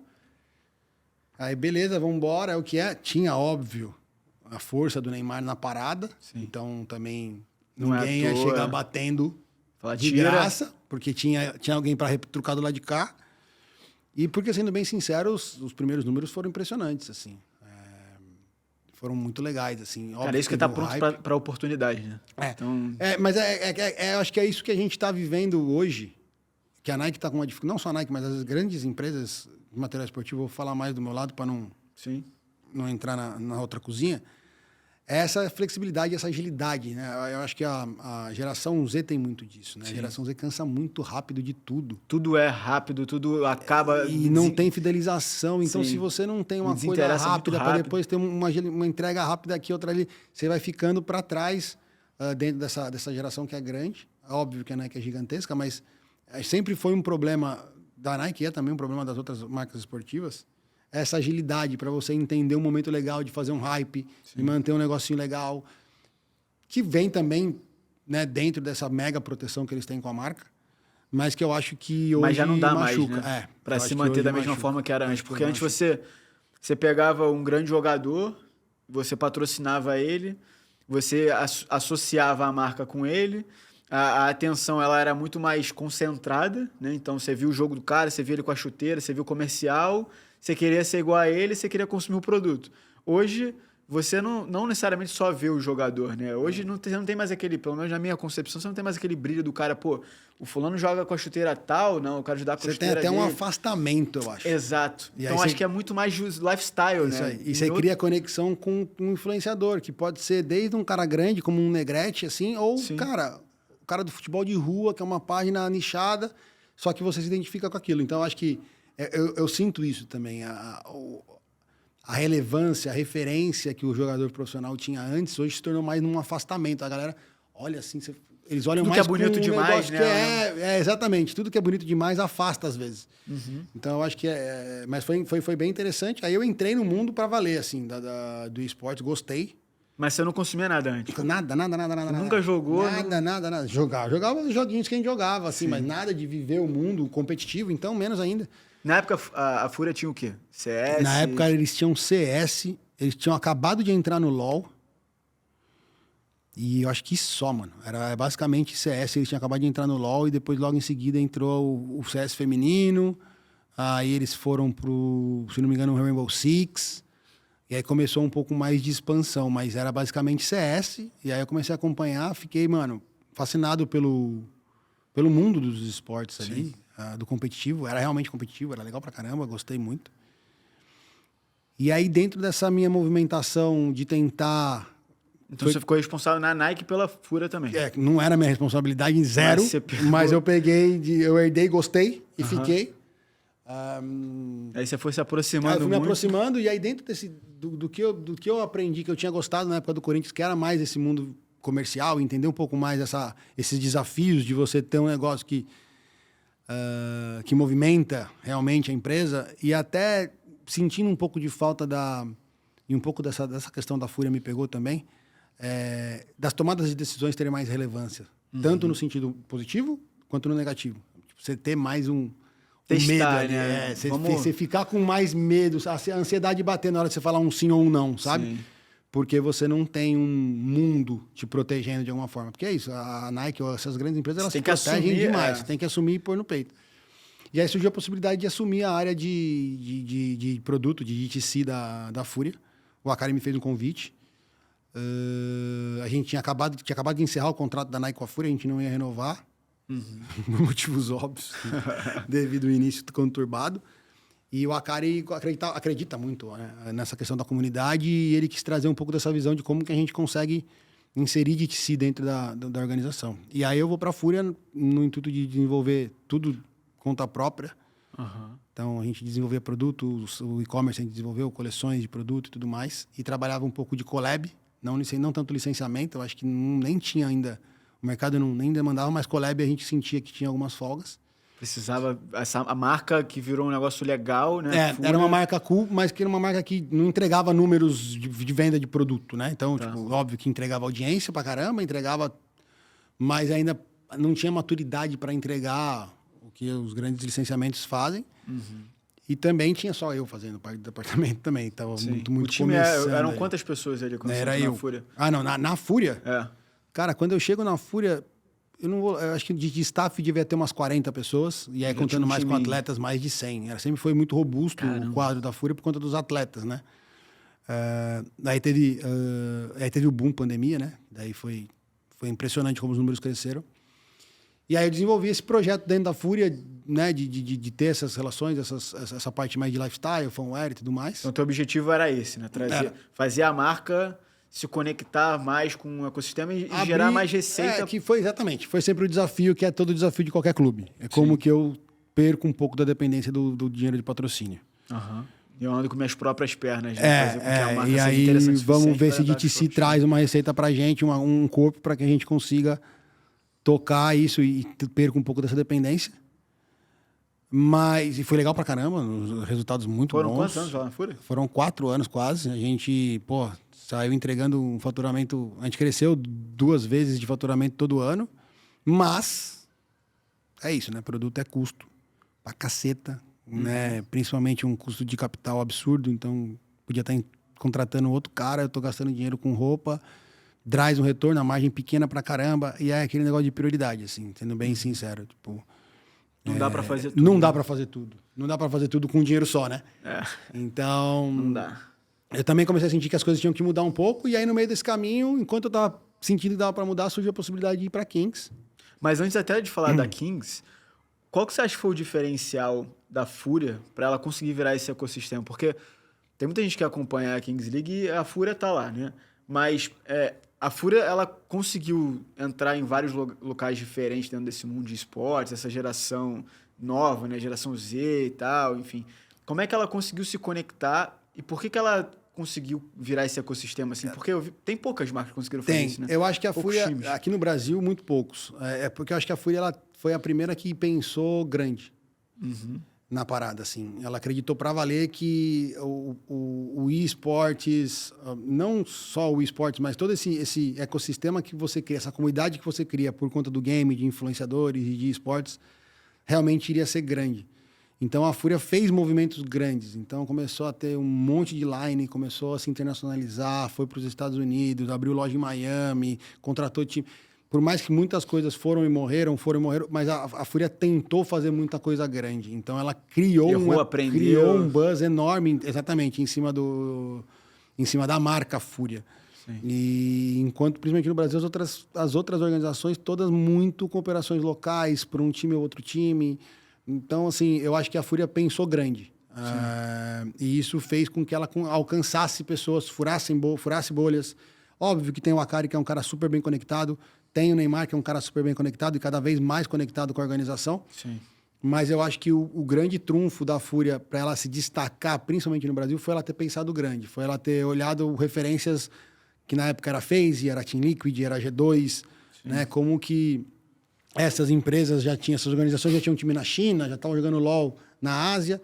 Aí beleza, vamos embora. É o que é. Tinha, óbvio, a força do Neymar na parada. Sim. Então também Não ninguém é à ia toa. chegar batendo Fala, de tira. graça, porque tinha alguém para retrucar do lado de cá. E porque, sendo bem sincero, os primeiros números foram impressionantes, assim. Foram muito legais, assim. Cara, Óbvio isso que tá deu pronto hype. pra oportunidade, né? Então... Mas eu acho que é isso que a gente está vivendo hoje, que a Nike está com uma dificuldade, não só a Nike, mas as grandes empresas de material esportivo, eu vou falar mais do meu lado para Sim. não entrar na outra cozinha, é essa flexibilidade, essa agilidade, né? Eu acho que a geração Z tem muito disso, né? Sim. A geração Z cansa muito rápido de tudo. Tudo é rápido, tudo acaba... E não tem fidelização. Então, Sim. se você não tem uma coisa Desinteressa muito rápida para rápido. depois ter uma entrega rápida aqui, outra ali, você vai ficando para trás dentro dessa geração que é grande. Óbvio que a Nike é gigantesca, mas sempre foi um problema da Nike, é também um problema das outras marcas esportivas, essa agilidade para você entender um momento legal de fazer um hype, de manter um negocinho legal, que vem também, né, dentro dessa mega proteção que eles têm com a marca, mas que eu acho que hoje Mas já não dá machuca. mais, né? Pra eu se acho que manter hoje da mesma machuca. forma que era antes. Acho que Porque hoje antes machuca. você pegava um grande jogador, você patrocinava ele, você associava a marca com ele, a atenção ela era muito mais concentrada, né? Então você viu o jogo do cara, você via ele com a chuteira, você viu o comercial, você queria ser igual a ele, você queria consumir o produto. Hoje, você não necessariamente só vê o jogador, né? Hoje não tem mais aquele, pelo menos na minha concepção, você não tem mais aquele brilho do cara, pô, o fulano joga com a chuteira tal, não, eu quero ajudar com a Você tem chuteira até um dele. afastamento, eu acho. Exato. E Então aí acho você- que é muito mais lifestyle, Isso né? aí. E você cria conexão com um influenciador, que pode ser desde um cara grande, como um Negrete, assim, ou, Sim. cara, o cara do futebol de rua, que é uma página nichada, só que você se identifica com aquilo. Então, eu acho que eu sinto isso também. A relevância, a referência que o jogador profissional tinha antes, hoje se tornou mais num afastamento. A galera olha assim, eles olham Tudo que mais é bonito com um demais, negócio né? que exatamente. Tudo que é bonito demais afasta às vezes. Então, eu acho que mas foi bem interessante. Aí eu entrei no mundo para valer, assim, do esporte, gostei. Mas você não consumia nada antes. Nada. Nunca jogou? Nada. Jogava os joguinhos que a gente jogava, assim, mas nada de viver o mundo competitivo, então menos ainda. Na época, a Fúria tinha o quê? CS? Na época eles tinham CS, eles tinham acabado de entrar no LoL. E eu acho que só, mano. Era basicamente CS, eles tinham acabado de entrar no LoL e depois logo em seguida entrou o CS feminino. Aí eles foram pro, se não me engano, o Rainbow Six. E aí começou um pouco mais de expansão, mas era basicamente CS. E aí eu comecei a acompanhar, fiquei, mano, fascinado pelo mundo dos esportes ali, do competitivo. Era realmente competitivo, era legal pra caramba, gostei muito. E aí dentro dessa minha movimentação de tentar... Então você ficou responsável na Nike pela Fúria também. não era minha responsabilidade, zero, Mas você pegou- mas eu peguei, eu herdei, gostei e fiquei. Aí você foi se Aí aproximando eu fui me muito. aproximando, e aí dentro do que eu aprendi, que eu tinha gostado na época do Corinthians, que era mais esse mundo comercial, entender um pouco mais esses desafios de você ter um negócio que movimenta realmente a empresa, e até sentindo um pouco de falta e um pouco dessa questão da Fúria me pegou também, das tomadas de decisões terem mais relevância, tanto no sentido positivo quanto no negativo. Tipo, você ter mais um Testar, medo ali, né? você ficar com mais medo, a ansiedade bater na hora de você falar um sim ou um não, sabe? Sim. Porque você não tem um mundo te protegendo de alguma forma. Porque é isso, a Nike ou essas grandes empresas, elas Você se tem que protegem assumir, demais. Você tem que assumir e pôr no peito. E aí surgiu a possibilidade de assumir a área de produto, de DTC da Fúria. O Akari me fez um convite. A gente tinha acabado de encerrar o contrato da Nike com a Fúria, a gente não ia renovar. Por motivos óbvios, devido ao início conturbado. E o Akari acredita muito, né, nessa questão da comunidade, e ele quis trazer um pouco dessa visão de como que a gente consegue inserir DTC dentro da organização. E aí eu vou para a Fúria no intuito de desenvolver tudo conta própria. Então a gente desenvolvia produtos, o e-commerce a gente desenvolveu coleções de produto e tudo mais, e trabalhava um pouco de collab, não tanto licenciamento, eu acho que nem tinha ainda. O mercado nem demandava, mas collab a gente sentia que tinha algumas folgas. Precisava... a marca que virou um negócio legal, né? Fúria. Era uma marca cool, mas que era uma marca que não entregava números de venda de produto, né? Então, tipo, óbvio que entregava audiência pra caramba, mas ainda não tinha maturidade para entregar o que os grandes licenciamentos fazem. E também tinha só eu fazendo parte do departamento também. Tava muito O time começando. eram quantas pessoas ali quando Era você entrou eu. na Fúria? Ah, não, na Fúria? É. Cara, quando eu chego na Fúria, eu acho que de staff devia ter umas 40 pessoas, e aí Já contando tinha um mais com time. atletas, mais de 100. Sempre foi muito robusto o quadro da Fúria por conta dos atletas, né? Aí teve o boom pandemia, né? Daí foi impressionante como os números cresceram. E aí eu desenvolvi esse projeto dentro da Fúria, né? De ter essas relações, essa parte mais de lifestyle, fanware e tudo mais. Então, teu objetivo era esse, né? Fazer a marca se conectar mais com o ecossistema e gerar mais receita. Foi sempre o desafio, que é todo o desafio de qualquer clube. É como que eu perco um pouco da dependência do dinheiro de patrocínio. E eu ando com minhas próprias pernas, né? Fazer com que a marca E seja aí interessante o vamos suficiente ver se para DTC traz uma receita pra gente, um corpo para que a gente consiga tocar isso e perca um pouco dessa dependência. E foi legal pra caramba, resultados muito bons. Foram quantos anos lá na Fúria? Foram 4 anos quase. A gente, saiu entregando um faturamento... A gente cresceu 2 vezes de faturamento todo ano. Mas é isso, né? Produto é custo pra caceta, né? Principalmente um custo de capital absurdo. Então, podia estar contratando outro cara, eu tô gastando dinheiro com roupa, traz um retorno, a margem pequena pra caramba. E é aquele negócio de prioridade, assim, sendo bem sincero. Tipo... Não dá pra fazer tudo. Não dá pra fazer tudo. Não dá pra fazer tudo com dinheiro só, né? Então... Não dá. Eu também comecei a sentir que as coisas tinham que mudar um pouco. E aí, no meio desse caminho, enquanto eu tava sentindo que dava pra mudar, surgiu a possibilidade de ir pra Kings. Mas antes até de falar da Kings, qual que você acha que foi o diferencial da Fúria pra ela conseguir virar esse ecossistema? Porque tem muita gente que acompanha a Kings League e a Fúria tá lá, né? Mas a Fúria, ela conseguiu entrar em vários locais diferentes dentro desse mundo de esportes, essa geração nova, né? Geração Z e tal, enfim. Como é que ela conseguiu se conectar e por que ela conseguiu virar esse ecossistema assim? Porque tem poucas marcas que conseguiram fazer isso, né? Eu acho que a Poucos Fúria, times. aqui no Brasil, muito poucos. Porque eu acho que a Fúria ela foi a primeira que pensou grande na parada, assim. Ela acreditou pra valer que o eSports, não só o eSports, mas todo esse ecossistema que você cria, essa comunidade que você cria por conta do game, de influenciadores e de eSports, realmente iria ser grande. Então a Fúria fez movimentos grandes, então começou a ter um monte de line, começou a se internacionalizar, foi para os Estados Unidos, abriu loja em Miami, contratou time. Por mais que muitas coisas foram e morreram, mas a Fúria tentou fazer muita coisa grande. Então ela criou um buzz enorme, exatamente, em cima da marca Fúria. Sim. E enquanto, principalmente no Brasil, as outras organizações, todas muito com operações locais, para um time ou outro time. Então, assim, eu acho que a Fúria pensou grande. E isso fez com que ela alcançasse pessoas, furasse bolhas. Óbvio que tem o Akari, que é um cara super bem conectado. Tem o Neymar, que é um cara super bem conectado e cada vez mais conectado com a organização. Sim. Mas eu acho que o grande trunfo da Fúria para ela se destacar, principalmente no Brasil, foi ela ter pensado grande. Foi ela ter olhado referências que na época era FaZe, era Team Liquid, era G2, né? Como que essas empresas já tinham, essas organizações já tinham um time na China, já estavam jogando LoL na Ásia,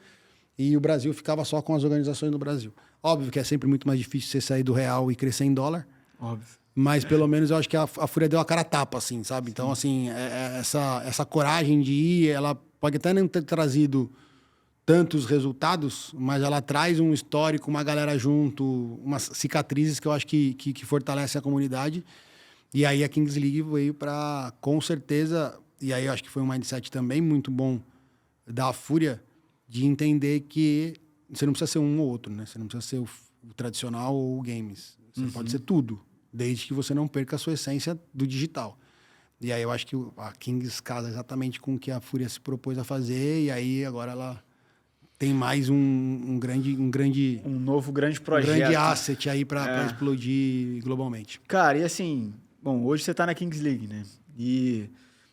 e o Brasil ficava só com as organizações no Brasil. Óbvio que é sempre muito mais difícil você sair do real e crescer em dólar. Óbvio. Mas pelo menos eu acho que a Fúria deu a cara a tapa, assim, sabe? Então, assim, essa coragem de ir, ela pode até não ter trazido tantos resultados, mas ela traz um histórico, uma galera junto, umas cicatrizes que eu acho que fortalecem a comunidade. E aí a Kings League veio para, com certeza, e aí eu acho que foi um mindset também muito bom da Fúria, de entender que você não precisa ser um ou outro, né? Você não precisa ser o tradicional ou o games. Você pode ser tudo, desde que você não perca a sua essência do digital. E aí eu acho que a Kings casa exatamente com o que a Fúria se propôs a fazer, e aí agora ela tem mais um novo grande projeto. Um grande asset aí para explodir globalmente. Cara, e assim, bom, hoje você tá na Kings League, né? E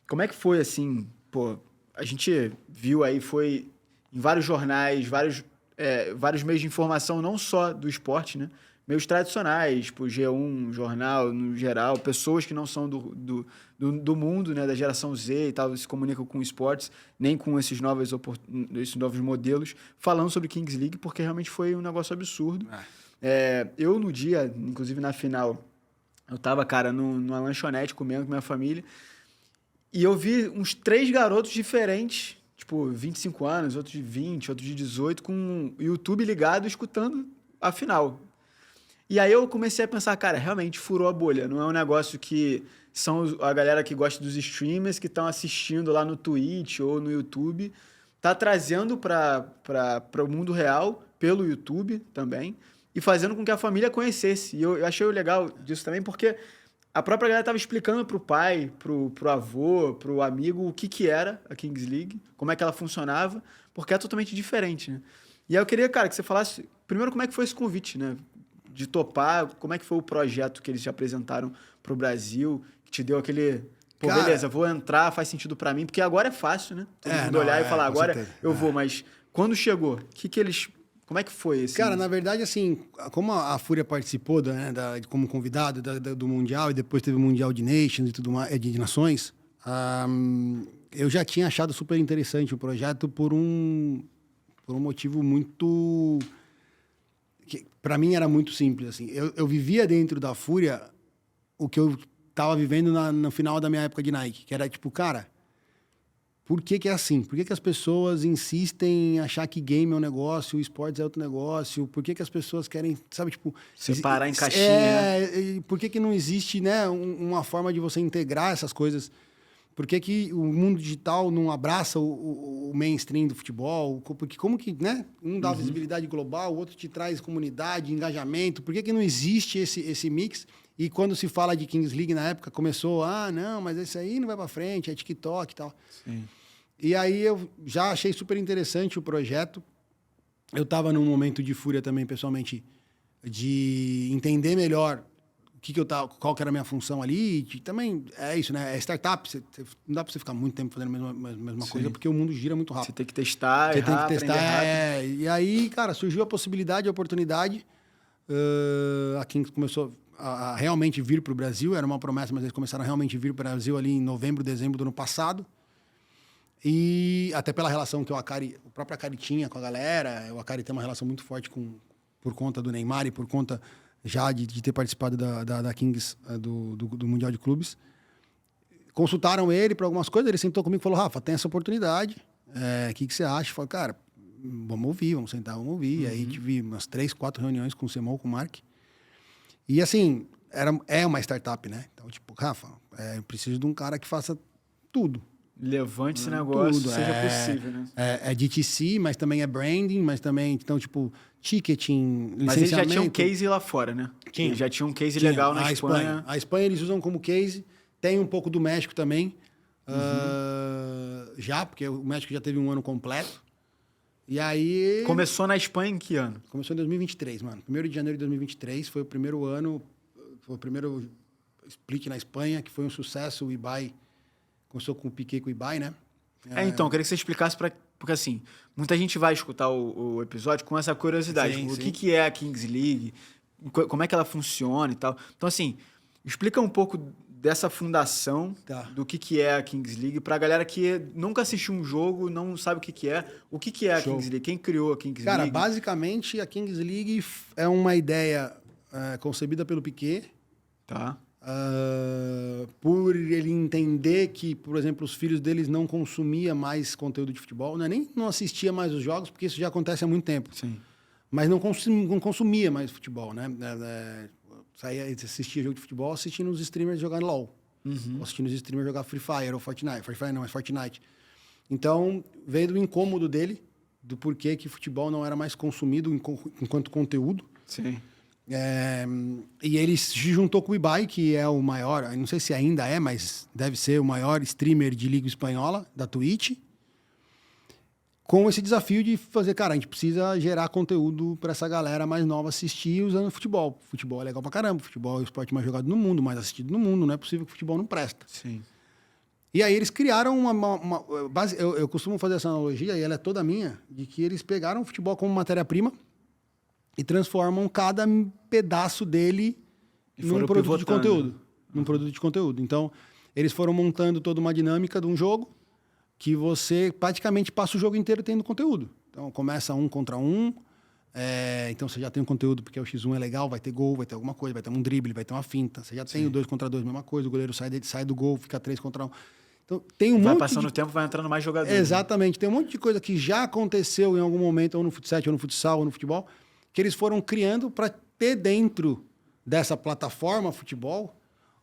como é que foi, assim, pô, a gente viu aí, foi em vários jornais, vários meios de informação, não só do esporte, né? Meios tradicionais, tipo G1, jornal, no geral, pessoas que não são do mundo, né, da geração Z e tal, se comunicam com esportes, nem com esses novos modelos, falando sobre Kings League, porque realmente foi um negócio absurdo. Eu, no dia, inclusive na final, eu tava, cara, numa lanchonete comendo com minha família, e eu vi uns 3 garotos diferentes, tipo, 25 anos, outros de 20, outros de 18, com o YouTube ligado, escutando a final. E aí eu comecei a pensar, cara, realmente furou a bolha. Não é um negócio que são a galera que gosta dos streamers que estão assistindo lá no Twitch ou no YouTube. Tá trazendo para o mundo real, pelo YouTube também, e fazendo com que a família conhecesse. E eu achei legal disso também, porque a própria galera estava explicando pro pai, pro avô, pro amigo o que era a Kings League, como é que ela funcionava, porque é totalmente diferente, né? E aí eu queria, cara, que você falasse primeiro como é que foi esse convite, né? De topar, como é que foi o projeto que eles te apresentaram pro Brasil, que te deu aquele... Pô, cara, beleza, vou entrar, faz sentido pra mim, porque agora é fácil, né? Todo mundo olhar e falar, agora certeza. Eu vou, mas quando chegou, que eles... Como é que foi esse... Cara, na verdade, assim, como a Fúria participou como convidado do Mundial, e depois teve o Mundial de Nations e tudo mais, de Nações, eu já tinha achado super interessante o projeto por um motivo muito... Para mim era muito simples, assim. Eu vivia dentro da Fúria o que eu tava vivendo no final da minha época de Nike, que era tipo, cara, por que é assim? Por que as pessoas insistem em achar que game é um negócio, o esportes é outro negócio? Por que as pessoas querem, sabe, tipo... Separar em caixinha. Por que não existe, né, uma forma de você integrar essas coisas? Por que o mundo digital não abraça o mainstream do futebol? Porque como que, né? Um dá visibilidade global, o outro te traz comunidade, engajamento. Por que não existe esse mix? E quando se fala de Kings League na época, começou, não, mas esse aí não vai para frente, é TikTok e tal. Sim. E aí eu já achei super interessante o projeto. Eu estava num momento de fúria também, pessoalmente, de entender melhor qual que era a minha função ali. Também é isso, né? É startup, não dá para você ficar muito tempo fazendo a mesma coisa, porque o mundo gira muito rápido. Você tem que testar, E aí, cara, surgiu a possibilidade, a oportunidade. A Kings começou a realmente vir para o Brasil. Era uma promessa, mas eles começaram a realmente vir para o Brasil ali em novembro, dezembro do ano passado. E até pela relação que o próprio Akari tinha com a galera. O Akari tem uma relação muito forte por conta do Neymar e por conta... já de ter participado da Kings, do Mundial de Clubes. Consultaram ele para algumas coisas, ele sentou comigo e falou, Rafa, tem essa oportunidade, o que você acha? Eu falei, cara, vamos ouvir, vamos sentar, vamos ouvir. E aí tive umas 3, 4 reuniões com o Semol, com o Mark. E assim, é uma startup, né? Então, tipo, Rafa, eu preciso de um cara que faça tudo. Levante esse negócio, seja possível, né? É DTC, mas também é branding, mas também, então, tipo, ticketing, licenciamento. Mas eles já tinham um case lá fora, né? Eles já tinham um case legal na Espanha. A Espanha eles usam como case, tem um pouco do México também, porque o México já teve um ano completo. E aí... Começou na Espanha em que ano? Começou em 2023, mano. 1º de janeiro de 2023 foi o primeiro ano, foi o primeiro split na Espanha, que foi um sucesso, o Ibai... Começou com o Piquet, com o Ibai, né? Então, eu queria que você explicasse porque assim, muita gente vai escutar o episódio com essa curiosidade. Sim, O sim. que é a Kings League, como é que ela funciona e tal. Então, assim, explica um pouco dessa fundação, Tá. do que é a Kings League, pra galera que nunca assistiu um jogo, não sabe o que é. O que é a Show. Kings League? Quem criou a Kings Cara, League? basicamente a Kings League é uma ideia concebida pelo Piquet, Tá. por ele entender que, por exemplo, os filhos deles não consumia mais conteúdo de futebol, nem não assistia mais os jogos, porque isso já acontece há muito tempo. Sim. Mas não consumia mais futebol, né? Saía, assistia jogo de futebol assistindo os streamers jogar LOL. Ou assistindo os streamers jogar Free Fire ou Fortnite. Free Fire não, é Fortnite. Então, veio do incômodo dele, do porquê que futebol não era mais consumido enquanto conteúdo. Sim. E ele se juntou com o Ibai, que é o maior, não sei se ainda é, mas deve ser o maior streamer de Liga Espanhola, da Twitch, com esse desafio de fazer, cara, a gente precisa gerar conteúdo para essa galera mais nova assistir usando futebol. Futebol é legal pra caramba, futebol é o esporte mais jogado no mundo, mais assistido no mundo, não é possível que futebol não presta. Sim. E aí eles criaram uma base, eu costumo fazer essa analogia, e ela é toda minha, de que eles pegaram o futebol como matéria-prima e transformam cada pedaço dele num produto de conteúdo. Num produto de conteúdo. Então, eles foram montando toda uma dinâmica de um jogo que você praticamente passa o jogo inteiro tendo conteúdo. Então, começa 1 contra 1. Então, você já tem um conteúdo, porque o X1 é legal, vai ter gol, vai ter alguma coisa, vai ter um drible, vai ter uma finta. Você já tem o 2 contra 2, mesma coisa. O goleiro sai do gol, fica 3 contra 1. Então, tem Vai passando o tempo, vai entrando mais jogadores. Exatamente. Tem um monte de coisa que já aconteceu em algum momento, ou no futsal, ou no futsal, ou no futebol, que eles foram criando para ter dentro dessa plataforma futebol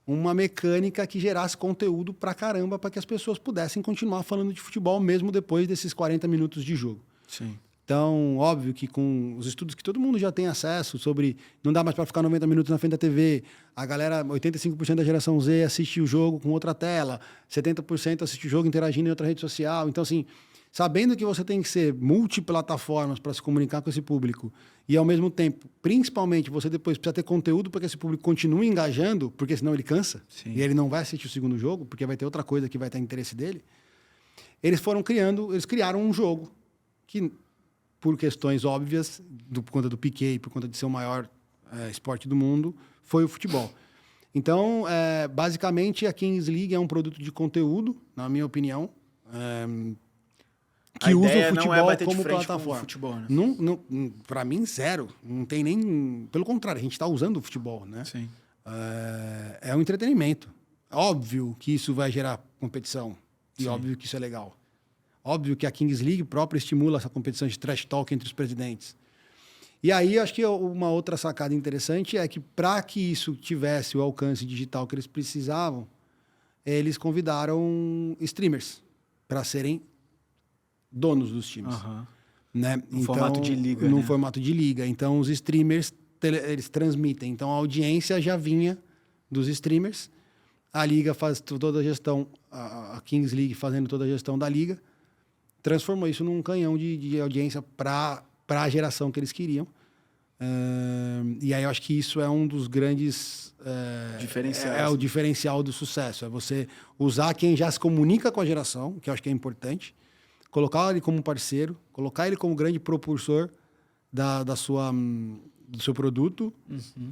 uma mecânica que gerasse conteúdo pra caramba para que as pessoas pudessem continuar falando de futebol mesmo depois desses 40 minutos de jogo. Sim. Então, óbvio que com os estudos que todo mundo já tem acesso sobre não dá mais para ficar 90 minutos na frente da TV, a galera, 85% da geração Z assiste o jogo com outra tela, 70% assiste o jogo interagindo em outra rede social. Então, assim, sabendo que você tem que ser multiplataformas para se comunicar com esse público e, ao mesmo tempo, principalmente, você depois precisa ter conteúdo para que esse público continue engajando, porque senão ele cansa. Sim. E ele não vai assistir o segundo jogo, porque vai ter outra coisa que vai ter interesse dele. Eles criaram um jogo que, por questões óbvias, por conta do Piquet e por conta de ser o maior esporte do mundo, foi o futebol. Então, basicamente, a Kings League é um produto de conteúdo, na minha opinião, que usa o futebol como plataforma. Futebol, né? Para mim, zero. Não tem nem... Pelo contrário, a gente está usando o futebol, né? Sim. É um entretenimento. Óbvio que isso vai gerar competição. E Sim. óbvio que isso é legal. Óbvio que a Kings League própria estimula essa competição de trash talk entre os presidentes. E aí, acho que uma outra sacada interessante é que, para que isso tivesse o alcance digital que eles precisavam, eles convidaram streamers para serem donos dos times. Né? No formato de liga. No né? formato de liga. Então, os streamers, eles transmitem. Então, a audiência já vinha dos streamers. A liga faz toda a gestão, a Kings League fazendo toda a gestão da liga, transformou isso num canhão de audiência para a geração que eles queriam. E aí eu acho que isso é um dos grandes... Diferenciais. É o diferencial do sucesso. É você usar quem já se comunica com a geração, que eu acho que é importante, colocar ele como parceiro, colocar ele como grande propulsor do seu produto.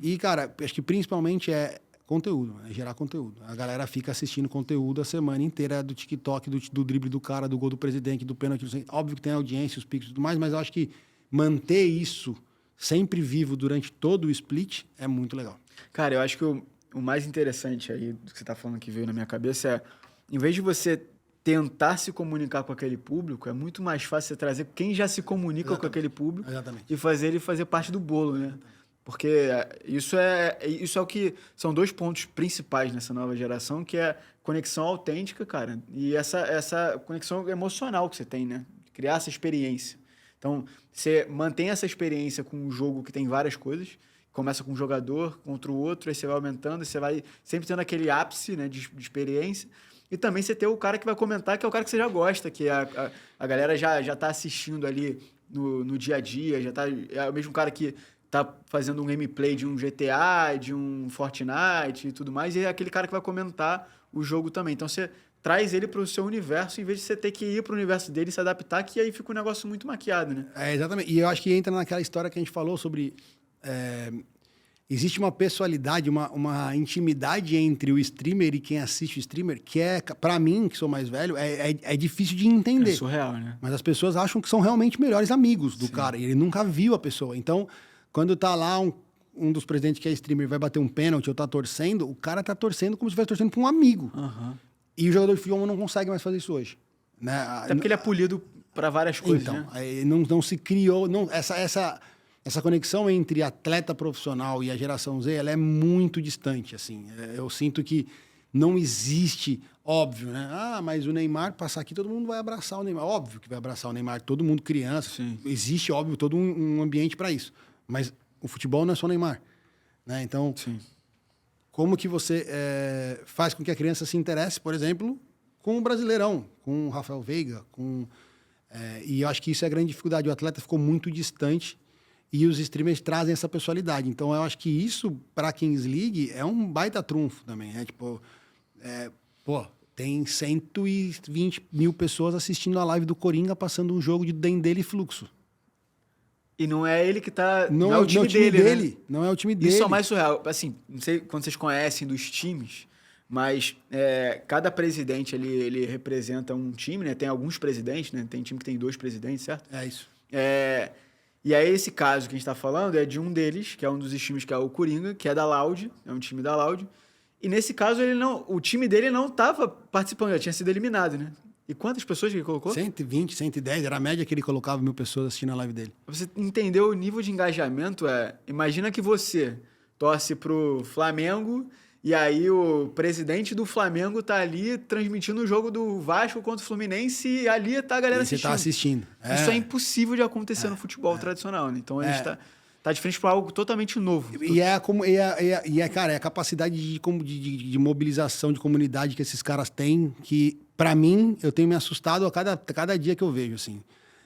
E, cara, acho que principalmente é conteúdo, é gerar conteúdo. A galera fica assistindo conteúdo a semana inteira do TikTok, do drible do cara, do gol do presidente, do pênalti. Óbvio que tem audiência, os piques e tudo mais, mas eu acho que manter isso sempre vivo durante todo o split é muito legal. Cara, eu acho que o mais interessante aí do que você tá falando que veio na minha cabeça é, em vez de você tentar se comunicar com aquele público, é muito mais fácil você trazer quem já se comunica com aquele público e fazer ele fazer parte do bolo, né? Porque isso é o que... São dois pontos principais nessa nova geração, que é conexão autêntica, cara, e essa conexão emocional que você tem, né? Criar essa experiência. Então, você mantém essa experiência com um jogo que tem várias coisas, começa com um jogador contra o outro, aí você vai aumentando, e você vai sempre tendo aquele ápice, né, de experiência. E também você tem o cara que vai comentar, que é o cara que você já gosta, que a galera já tá assistindo ali no dia a dia, é o mesmo cara que tá fazendo um gameplay de um GTA, de um Fortnite e tudo mais, e é aquele cara que vai comentar o jogo também. Então, você traz ele para o seu universo, em vez de você ter que ir para o universo dele e se adaptar, que aí fica um negócio muito maquiado, né? Exatamente. E eu acho que entra naquela história que a gente falou sobre... existe uma pessoalidade, uma intimidade entre o streamer e quem assiste o streamer, que para mim, que sou mais velho, é difícil de entender. É surreal, né? Mas as pessoas acham que são realmente melhores amigos do cara. E ele nunca viu a pessoa. Então, quando tá lá um dos presidentes que é streamer vai bater um pênalti ou tá torcendo, o cara tá torcendo como se estivesse torcendo pra um amigo. Uhum. E o jogador de futebol não consegue mais fazer isso hoje. Né? Até porque ele é polido para várias coisas, então, né? Não se criou... Essa conexão entre atleta profissional e a geração Z, ela é muito distante, assim. Eu sinto que não existe, óbvio, né? Ah, mas o Neymar passar aqui, todo mundo vai abraçar o Neymar. Óbvio que vai abraçar o Neymar, todo mundo criança. Sim. Existe, óbvio, todo um ambiente para isso. Mas o futebol não é só Neymar, né? Então, Sim. como que você faz com que a criança se interesse, por exemplo, com o Brasileirão, com o Rafael Veiga, e eu acho que isso é a grande dificuldade. O atleta ficou muito distante e os streamers trazem essa pessoalidade. Então, eu acho que isso, para a Kings League, é um baita trunfo também. Tem 120 mil pessoas assistindo a live do Coringa passando um jogo de Dendele e Fluxo. E não é ele que tá... Não é o time dele. Né? Não é o time dele. Isso é o mais surreal. Assim, não sei quando vocês conhecem dos times, mas cada presidente ele representa um time, né? Tem alguns presidentes, né? Tem time que tem 2 presidentes, certo? É isso. E aí esse caso que a gente tá falando é de um deles, que é um dos times que é o Coringa, que é da Loud, é um time da Loud. E nesse caso o time dele não estava participando, já tinha sido eliminado, né? E quantas pessoas que ele colocou? 120, 110, era a média que ele colocava 1.000 pessoas assistindo a live dele. Você entendeu o nível de engajamento? Imagina que você torce pro Flamengo e aí o presidente do Flamengo tá ali transmitindo o jogo do Vasco contra o Fluminense e ali tá a galera assistindo. Você tá assistindo. Isso é impossível de acontecer no futebol tradicional, né? Então a gente tá de frente para algo totalmente novo. Cara, é a capacidade de mobilização de comunidade que esses caras têm, que, para mim, eu tenho me assustado a cada dia que eu vejo, assim.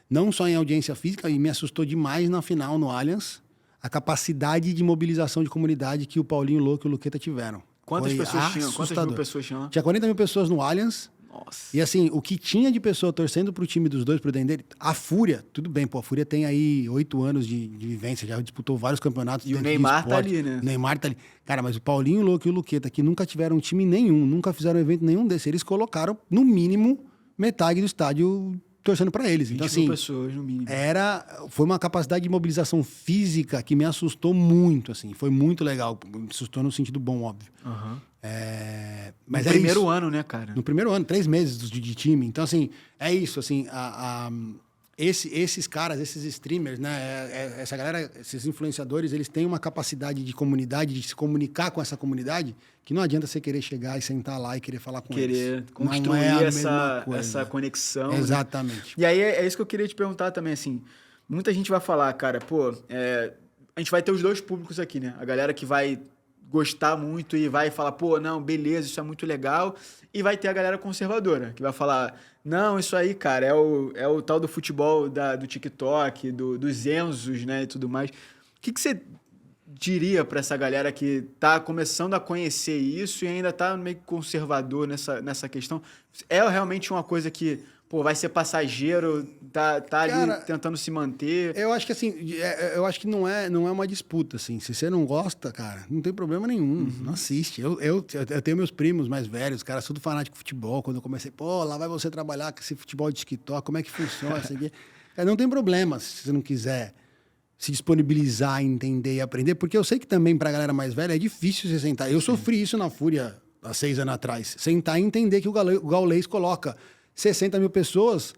Não só em audiência física, e me assustou demais na final, no Allianz, a capacidade de mobilização de comunidade que o Paulinho Louco e o Luqueta tiveram. Quantas pessoas tinham? Quantas mil pessoas tinham lá? Tinha 40 mil pessoas no Allianz. Nossa. E assim, o que tinha de pessoa torcendo pro time dos dois, pro Dendele, a Fúria, tudo bem, a Fúria tem aí 8 anos de vivência, já disputou vários campeonatos. E o Neymar tá ali, né? O Neymar tá ali. Cara, mas o Paulinho, o Louco e o Luqueta, que nunca tiveram time nenhum, nunca fizeram evento nenhum desse, eles colocaram, no mínimo, metade do estádio torcendo para eles. Então, assim, pessoas, no mínimo. Foi uma capacidade de mobilização física que me assustou muito, assim. Foi muito legal. Me assustou no sentido bom, óbvio. Uhum. Mas no primeiro ano, né, cara? No primeiro ano, 3 meses de time. Então, assim, é isso, assim, esses caras, esses streamers, né, essa galera, esses influenciadores, eles têm uma capacidade de comunidade, de se comunicar com essa comunidade, que não adianta você querer chegar e sentar lá e querer falar com eles. Querer construir essa conexão. Exatamente. Né? E aí é isso que eu queria te perguntar também, assim, muita gente vai falar, cara, a gente vai ter os 2 públicos aqui, né? A galera que vai gostar muito e vai falar, não, beleza, isso é muito legal. E vai ter a galera conservadora, que vai falar, não, isso aí, cara, é o tal do futebol do TikTok, dos Enzos, né, e tudo mais. O que você diria para essa galera que tá começando a conhecer isso e ainda tá meio conservador nessa questão? É realmente uma coisa que... vai ser passageiro, tá ali, cara, tentando se manter. Eu acho que assim, eu acho que não é uma disputa, assim. Se você não gosta, cara, não tem problema nenhum. Uhum. Não assiste. Eu tenho meus primos mais velhos, cara, tudo fanático de futebol. Quando eu comecei, lá vai você trabalhar com esse futebol de TikTok, como é que funciona isso aqui? Não tem problema se você não quiser se disponibilizar, entender e aprender, porque eu sei que também pra galera mais velha é difícil você sentar. Eu sofri isso na Fúria há 6 anos atrás. Sentar e entender que o Gaulês coloca 60 mil pessoas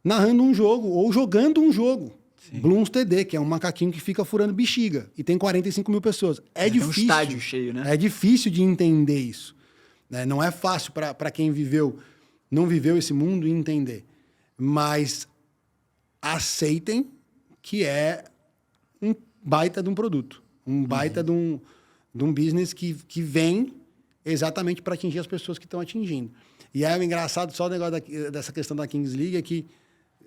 narrando um jogo ou jogando um jogo. Sim. Blooms TD, que é um macaquinho que fica furando bexiga. E tem 45 mil pessoas. É difícil. É um estádio cheio, né? É difícil de entender isso. Né? Não é fácil para quem não viveu esse mundo entender. Mas aceitem que é um baita de um produto. Um baita de um business que vem exatamente para atingir as pessoas que estão atingindo. E aí o engraçado, só o negócio dessa questão da Kings League é que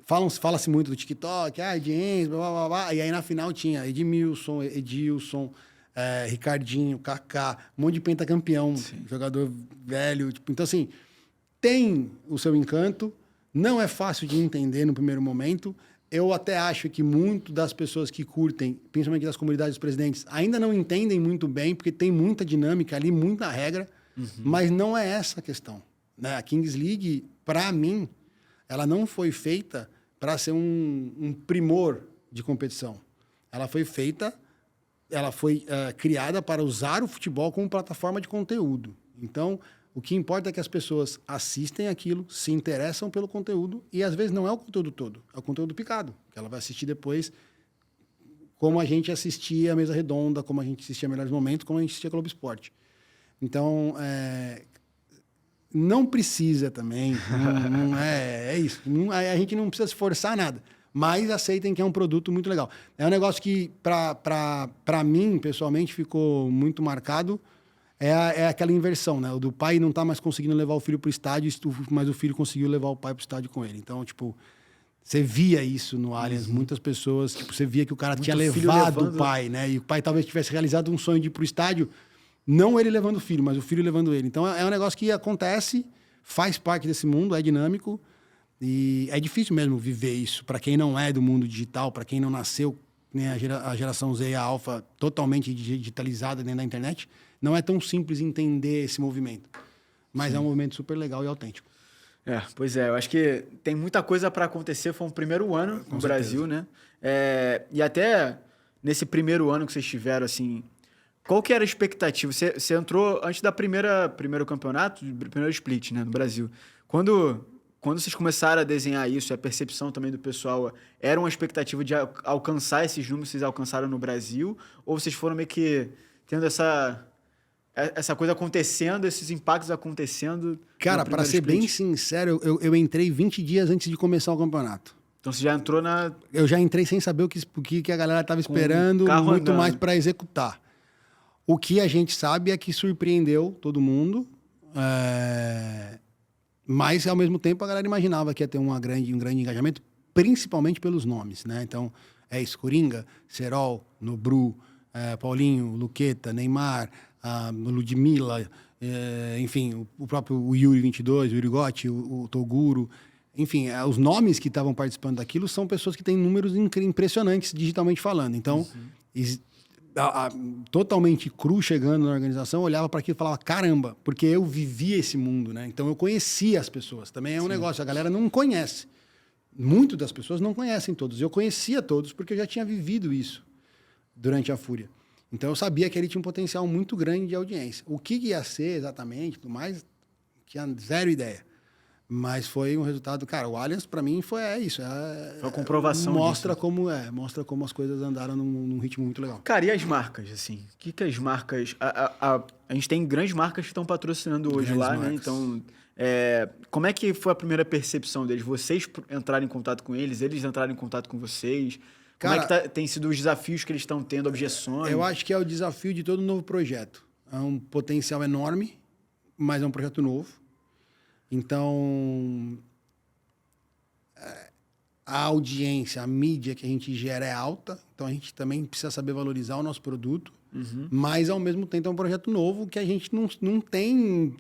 fala-se muito do TikTok, de Enzo, blá, blá, blá. E aí na final tinha Edmilson, Edilson, Ricardinho, Kaká, um monte de pentacampeão, jogador velho. Então, assim, tem o seu encanto, não é fácil de entender no primeiro momento. Eu até acho que muito das pessoas que curtem, principalmente das comunidades dos presidentes, ainda não entendem muito bem, porque tem muita dinâmica ali, muita regra, mas não é essa a questão, né? A Kings League, para mim, ela não foi feita para ser um primor de competição. Ela foi criada para usar o futebol como plataforma de conteúdo. Então, o que importa é que as pessoas assistem aquilo, se interessam pelo conteúdo, e às vezes não é o conteúdo todo, é o conteúdo picado, que ela vai assistir depois, como a gente assistia a Mesa Redonda, como a gente assistia Melhores Momentos, como a gente assistia Globo Esporte. Então, não precisa também, é isso. A gente não precisa se forçar nada, mas aceitem que é um produto muito legal. É um negócio que, para mim, pessoalmente, ficou muito marcado. É aquela inversão, né? O do pai não tá mais conseguindo levar o filho pro estádio, mas o filho conseguiu levar o pai pro estádio com ele. Então, tipo, você via isso no Allianz, muitas pessoas, tipo, você via que o cara tinha levado o pai, né? E o pai talvez tivesse realizado um sonho de ir pro estádio, não ele levando o filho, mas o filho levando ele. Então, é um negócio que acontece, faz parte desse mundo, é dinâmico, e é difícil mesmo viver isso. Para quem não é do mundo digital, para quem não nasceu, né, a geração Z e a Alpha totalmente digitalizada dentro da internet, não é tão simples entender esse movimento. Mas é um movimento super legal e autêntico. Pois é, eu acho que tem muita coisa para acontecer. Foi um primeiro ano no Brasil, né? E até nesse primeiro ano que vocês tiveram, assim, qual que era a expectativa? Você entrou antes da primeiro campeonato, primeiro split, né, no Brasil. Quando vocês começaram a desenhar isso, a percepção também do pessoal, era uma expectativa de alcançar esses números que vocês alcançaram no Brasil? Ou vocês foram meio que tendo essa coisa acontecendo, esses impactos acontecendo? Cara, para ser bem sincero, eu entrei 20 dias antes de começar o campeonato. Então você já entrou na... Eu já entrei sem saber o que a galera estava esperando, muito mais para executar. O que a gente sabe é que surpreendeu todo mundo, mas ao mesmo tempo a galera imaginava que ia ter um grande engajamento, principalmente pelos nomes, né? Então, Coringa, Serol, Nobru, Paulinho, Luqueta, Neymar, Ludmilla, enfim, o próprio Yuri 22, o Yuri Gotti, o Toguro, enfim, os nomes que estavam participando daquilo são pessoas que têm números impressionantes digitalmente falando. Então, totalmente cru chegando na organização, olhava para aquilo e falava, caramba, porque eu vivia esse mundo, né? Então eu conhecia as pessoas. Também é um negócio, a galera não conhece. Muitas das pessoas não conhecem todos. Eu conhecia todos porque eu já tinha vivido isso durante a Fúria. Então eu sabia que ele tinha um potencial muito grande de audiência. O que ia ser exatamente, tudo mais, tinha zero ideia. Mas foi um resultado... Cara, o Allianz, para mim, foi isso. Foi a comprovação mostra disso. Mostra como as coisas andaram num ritmo muito legal. Cara, e as marcas, assim? O que as marcas... A gente tem grandes marcas que estão patrocinando hoje lá, né? Então, como é que foi a primeira percepção deles? Vocês entraram em contato com eles entraram em contato com vocês? Cara, como é que tem sido os desafios que eles estão tendo, objeções? Eu acho que é o desafio de todo novo projeto. É um potencial enorme, mas é um projeto novo. Então, a audiência, a mídia que a gente gera é alta, então a gente também precisa saber valorizar o nosso produto, mas ao mesmo tempo é um projeto novo que a gente não tem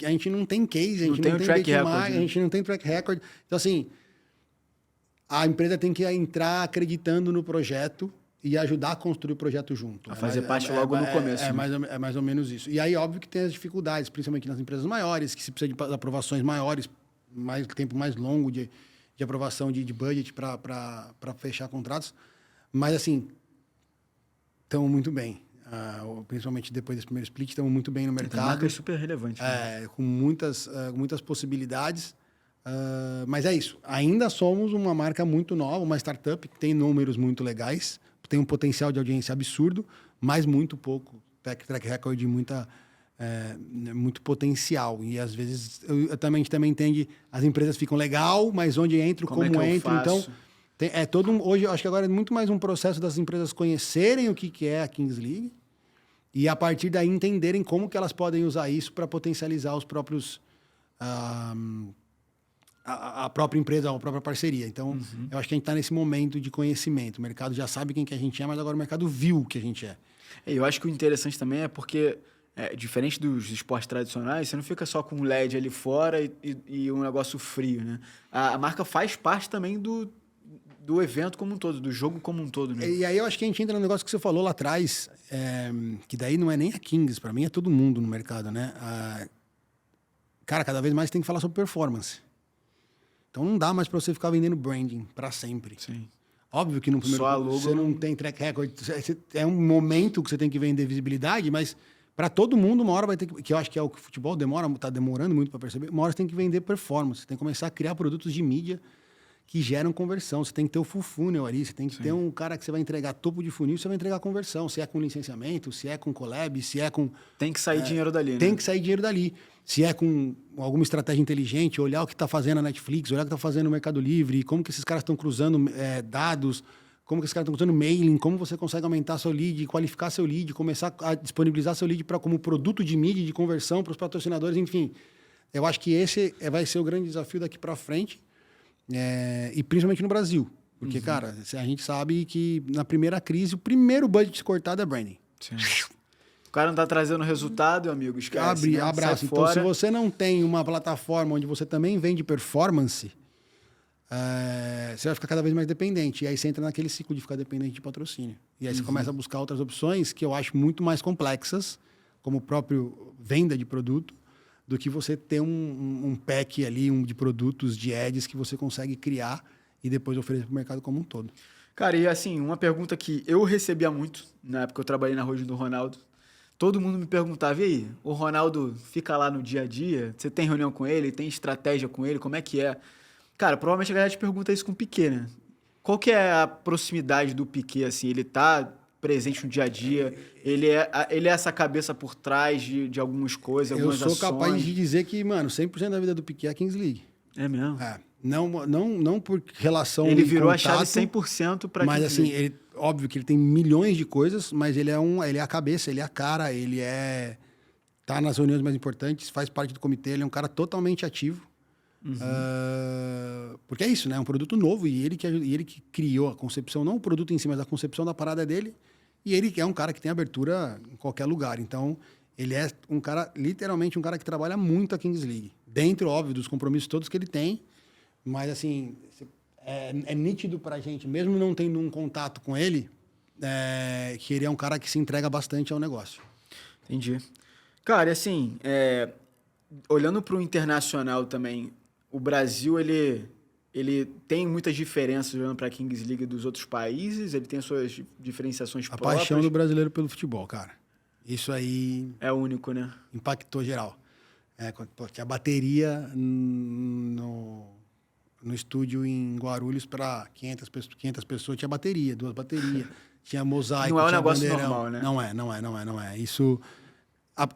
case, a gente não tem track record, a gente não tem track record. Então, assim, a empresa tem que entrar acreditando no projeto e ajudar a construir o projeto junto. A fazer parte logo no começo. É mais ou menos isso. E aí, óbvio que tem as dificuldades, principalmente nas empresas maiores, que se precisa de aprovações maiores, tempo mais longo de aprovação de budget para fechar contratos. Mas, assim, estamos muito bem. Principalmente depois desse primeiro split, estamos muito bem no mercado. A marca é super relevante. Né? Com muitas possibilidades. Mas é isso. Ainda somos uma marca muito nova, uma startup que tem números muito legais, tem um potencial de audiência absurdo, mas muito pouco track record, muito potencial. E às vezes a gente também entende, as empresas ficam legal, mas onde entro, como entro. Então, hoje eu acho que agora é muito mais um processo das empresas conhecerem o que é a Kings League e a partir daí entenderem como que elas podem usar isso para potencializar os próprios a própria empresa, a própria parceria. Então, eu acho que a gente está nesse momento de conhecimento. O mercado já sabe quem que a gente é, mas agora o mercado viu o que a gente é. Eu acho que o interessante também é porque diferente dos esportes tradicionais, você não fica só com um LED ali fora e um negócio frio, né? A marca faz parte também do evento como um todo, do jogo como um todo, né? E aí eu acho que a gente entra no negócio que você falou lá atrás, que daí não é nem a Kings, para mim é todo mundo no mercado, né? Cara, cada vez mais tem que falar sobre performance. Então não dá mais para você ficar vendendo branding para sempre. Sim. Óbvio que no primeiro Só a logo você não tem track record, é um momento que você tem que vender visibilidade, mas para todo mundo uma hora vai ter que eu acho que é o que o futebol tá demorando muito para perceber, uma hora você tem que vender performance, você tem que começar a criar produtos de mídia que geram conversão, você tem que ter o full funnel ali, você tem que ter um cara que você vai entregar topo de funil, você vai entregar conversão, se é com licenciamento, se é com collab, se é com... Tem que sair dinheiro dali, né? Tem que sair dinheiro dali. Se é com alguma estratégia inteligente, olhar o que está fazendo a Netflix, olhar o que está fazendo o Mercado Livre, como que esses caras estão cruzando dados, como que esses caras estão cruzando mailing, como você consegue aumentar seu lead, qualificar seu lead, começar a disponibilizar seu lead como produto de mídia, de conversão para os patrocinadores, enfim. Eu acho que esse vai ser o grande desafio daqui para frente, e principalmente no Brasil. Porque, cara, a gente sabe que na primeira crise, o primeiro budget cortado é branding. Sim. O cara não tá trazendo resultado, amigo, esquece, né? Abraço. Então, se você não tem uma plataforma onde você também vende performance, você vai ficar cada vez mais dependente. E aí você entra naquele ciclo de ficar dependente de patrocínio. E aí você começa a buscar outras opções que eu acho muito mais complexas, como o próprio venda de produto, do que você ter um pack ali de produtos, de ads que você consegue criar e depois oferecer para o mercado como um todo. Cara, e assim, uma pergunta que eu recebia muito, na época que eu trabalhei na holding do Ronaldo, todo mundo me perguntava, e aí, o Ronaldo fica lá no dia a dia? Você tem reunião com ele? Tem estratégia com ele? Como é que é? Cara, provavelmente a galera te pergunta isso com o Piquet, né? Qual que é a proximidade do Piquet, assim? Ele tá presente no dia a dia? Ele é essa cabeça por trás de algumas coisas, algumas ações? Eu sou capaz de dizer que, mano, 100% da vida do Piquet é a Kings League. É mesmo? Não por relação ele virou contato, a chave 100% para mas assim, óbvio que ele tem milhões de coisas, mas ele é a cabeça, ele é a cara, tá nas reuniões mais importantes, faz parte do comitê, ele é um cara totalmente ativo. Porque é isso, né? É um produto novo e ele que criou a concepção, não o produto em si, mas a concepção da parada dele. E ele é um cara que tem abertura em qualquer lugar. Então, ele é um cara, literalmente, um cara que trabalha muito a Kings League. Dentro, óbvio, dos compromissos todos que ele tem. Mas, assim, é nítido pra gente, mesmo não tendo um contato com ele, que ele é um cara que se entrega bastante ao negócio. Entendi. Cara, e assim, olhando para o internacional também, o Brasil, ele tem muitas diferenças olhando para a Kings League dos outros países? Ele tem suas diferenciações próprias? A paixão do brasileiro pelo futebol, cara. Isso aí... É único, né? Impactou geral. Tinha bateria no estúdio em Guarulhos para 500 pessoas, tinha bateria, 2 baterias. Tinha mosaico, não é um tinha negócio bandeirão. normal, né? Não é. Isso...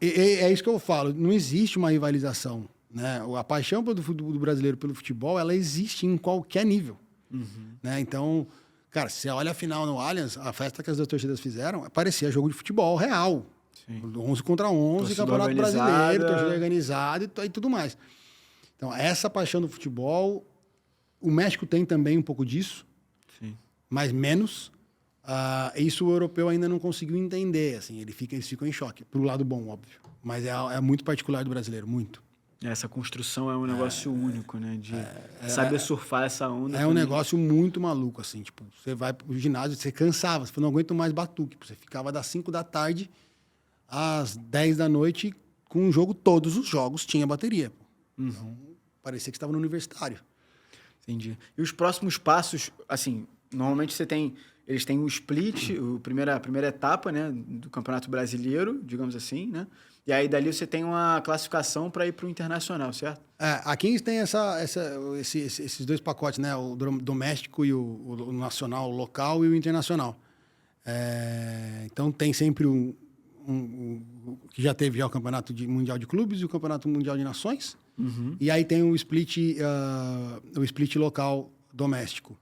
É isso que eu falo. Não existe uma rivalização, né? A paixão do brasileiro pelo futebol, ela existe em qualquer nível. Né? Então, cara, se você olha a final no Allianz, a festa que as duas torcidas fizeram, parecia jogo de futebol real. Sim. 11 contra 11, torcida Campeonato Brasileiro, torcida organizada e tudo mais. Então, essa paixão do futebol, o México tem também um pouco disso, sim, mas menos. Isso o europeu ainda não conseguiu entender, assim, eles ficam em choque, pro lado bom, óbvio, mas é muito particular do brasileiro, muito. Essa construção é um negócio único, né, de saber surfar essa onda. É um negócio muito maluco, assim, tipo, você vai pro ginásio, você cansava, você não aguenta mais batuque, você ficava das 5 da tarde às 10 da noite com o jogo, todos os jogos tinha bateria. Então, parecia que estava no universitário. Entendi. E os próximos passos, assim, normalmente eles têm o split, a primeira etapa, né, do Campeonato Brasileiro, digamos assim, né? E aí dali você tem uma classificação para ir para o internacional, certo? A Kings tem esses 2 pacotes, né? O doméstico e o nacional, o local e o internacional. Então tem sempre que já teve o Campeonato Mundial de Clubes e o Campeonato Mundial de Nações. E aí tem o split local doméstico.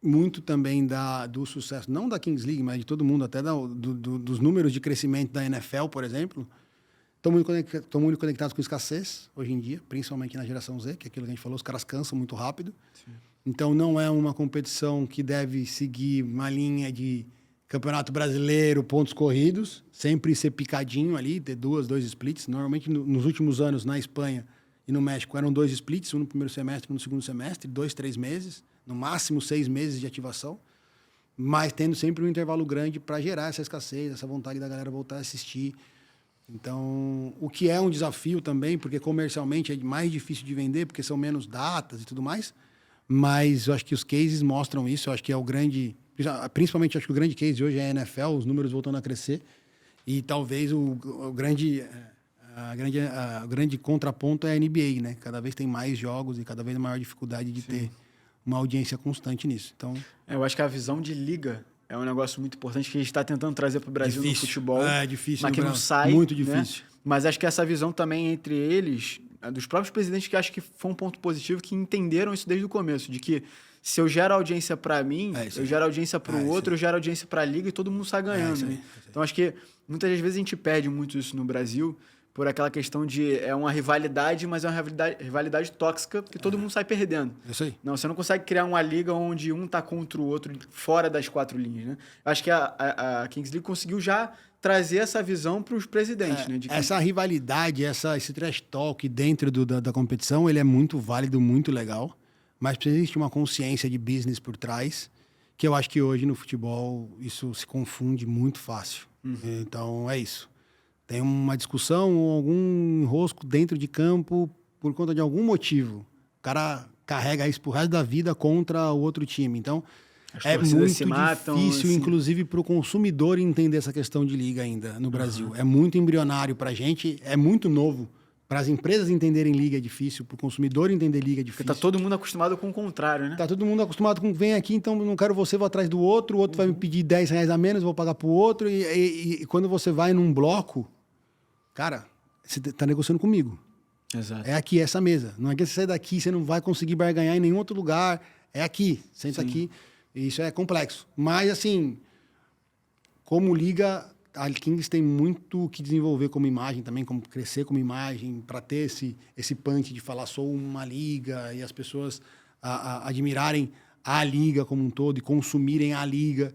Muito também do sucesso, não da Kings League, mas de todo mundo, até dos números de crescimento da NFL, por exemplo. Estão muito conectados com escassez, hoje em dia, principalmente na geração Z, que é aquilo que a gente falou, os caras cansam muito rápido. Sim. Então, não é uma competição que deve seguir uma linha de Campeonato Brasileiro, pontos corridos, sempre ser picadinho ali, ter dois splits. Normalmente, nos últimos anos, na Espanha e no México, eram 2 splits, um no primeiro semestre, um no segundo semestre, 2, 3 meses, no máximo 6 meses de ativação, mas tendo sempre um intervalo grande para gerar essa escassez, essa vontade da galera voltar a assistir. Então, o que é um desafio também, porque comercialmente é mais difícil de vender, porque são menos datas e tudo mais, mas eu acho que os cases mostram isso, eu acho que é o grande... Principalmente, acho que o grande case hoje é a NFL, os números voltando a crescer. E talvez o grande contraponto é a NBA, né? Cada vez tem mais jogos e cada vez maior dificuldade de ter uma audiência constante nisso. Então, eu acho que a visão de liga é um negócio muito importante que a gente está tentando trazer para o Brasil no futebol. É difícil, mas que não sai. Muito né? difícil. Mas acho que essa visão também entre eles, dos próprios presidentes, que acho que foi um ponto positivo, que entenderam isso desde o começo, de que se eu gero audiência para mim, eu gero audiência para o outro, eu gero audiência para a liga e todo mundo sai ganhando. Né? Então, acho que muitas vezes a gente perde muito isso no Brasil por aquela questão de é uma rivalidade, mas é uma rivalidade tóxica que todo mundo sai perdendo. Isso aí. Não, você não consegue criar uma liga onde um tá contra o outro fora das 4 linhas. Né? Acho que a Kings League conseguiu já trazer essa visão para os presidentes. Né? De que... Essa rivalidade, esse trash talk dentro da competição, ele é muito válido, muito legal. Mas precisa existir uma consciência de business por trás, que eu acho que hoje no futebol isso se confunde muito fácil. Então, é isso. Tem uma discussão ou algum enrosco dentro de campo por conta de algum motivo. O cara carrega isso pro resto da vida contra o outro time. Então, é muito difícil, assim... inclusive, para o consumidor entender essa questão de liga ainda no Brasil. É muito embrionário para a gente, é muito novo. Para as empresas entenderem liga é difícil, para o consumidor entender liga é difícil. Porque tá todo mundo acostumado com o contrário, né? Tá todo mundo acostumado com vem aqui, então não quero você, vou atrás do outro, o outro vai me pedir R$10 a menos, vou pagar pro outro. E quando você vai num bloco, cara, você tá negociando comigo. Exato. É aqui, essa mesa. Não é que você sair daqui, você não vai conseguir barganhar em nenhum outro lugar. É aqui, senta aqui. E isso é complexo. Mas, assim, como liga... A Kings tem muito o que desenvolver como imagem também, como crescer como imagem, para ter esse punch de falar sou uma liga e as pessoas admirarem a liga como um todo e consumirem a liga.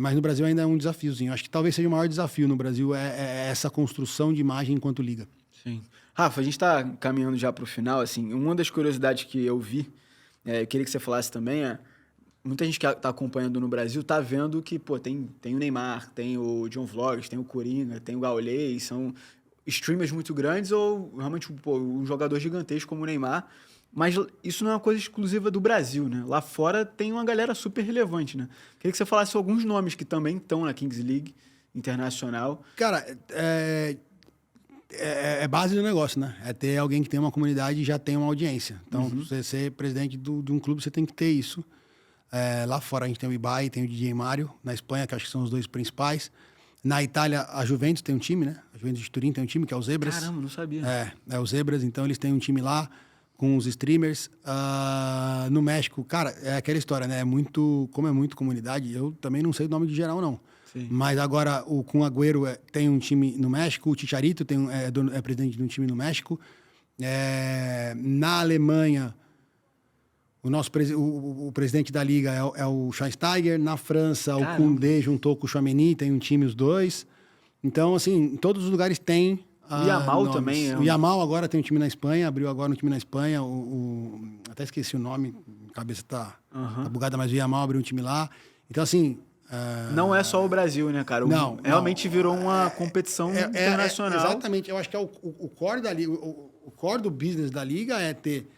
Mas no Brasil ainda é um desafiozinho. Acho que talvez seja o maior desafio no Brasil é essa construção de imagem enquanto liga. Sim. Rafa, a gente está caminhando já para o final. Assim, uma das curiosidades que eu vi, eu queria que você falasse também, muita gente que está acompanhando no Brasil está vendo que, pô, tem o Neymar, tem o John Vlogs, tem o Coringa, tem o Gaulês, são streamers muito grandes ou realmente um jogador gigantesco como o Neymar. Mas isso não é uma coisa exclusiva do Brasil, né? Lá fora tem uma galera super relevante, né? Queria que você falasse alguns nomes que também estão na Kings League internacional. Cara, é base do negócio, né? É ter alguém que tem uma comunidade e já tem uma audiência. Então, você ser presidente de um clube, você tem que ter isso. Lá fora a gente tem o Ibai, tem o DJ Mário. Na Espanha, que acho que são os 2 principais. Na Itália, a Juventus tem um time, né? A Juventus de Turim tem um time, que é o Zebras. Caramba, não sabia. É o Zebras, então eles têm um time lá com os streamers. No México, cara, é aquela história, né? Como é muito comunidade, eu também não sei o nome de geral, não. Sim. Mas agora, com o Agüero tem um time no México, o Chicharito é presidente de um time no México. Na Alemanha... O presidente da liga é o Schweinsteiger. Na França, o Koundé juntou com o Tchouaméni, tem um time os dois. Então, assim, em todos os lugares tem. O Yamal também. O Yamal agora tem um time na Espanha, abriu agora um time na Espanha. Até esqueci o nome, a cabeça tá bugada, mas o Yamal abriu um time lá. Então, assim... Não é só o Brasil, né, cara? Realmente virou uma competição internacional. Exatamente. Eu acho que o core da liga, o core do business da liga é ter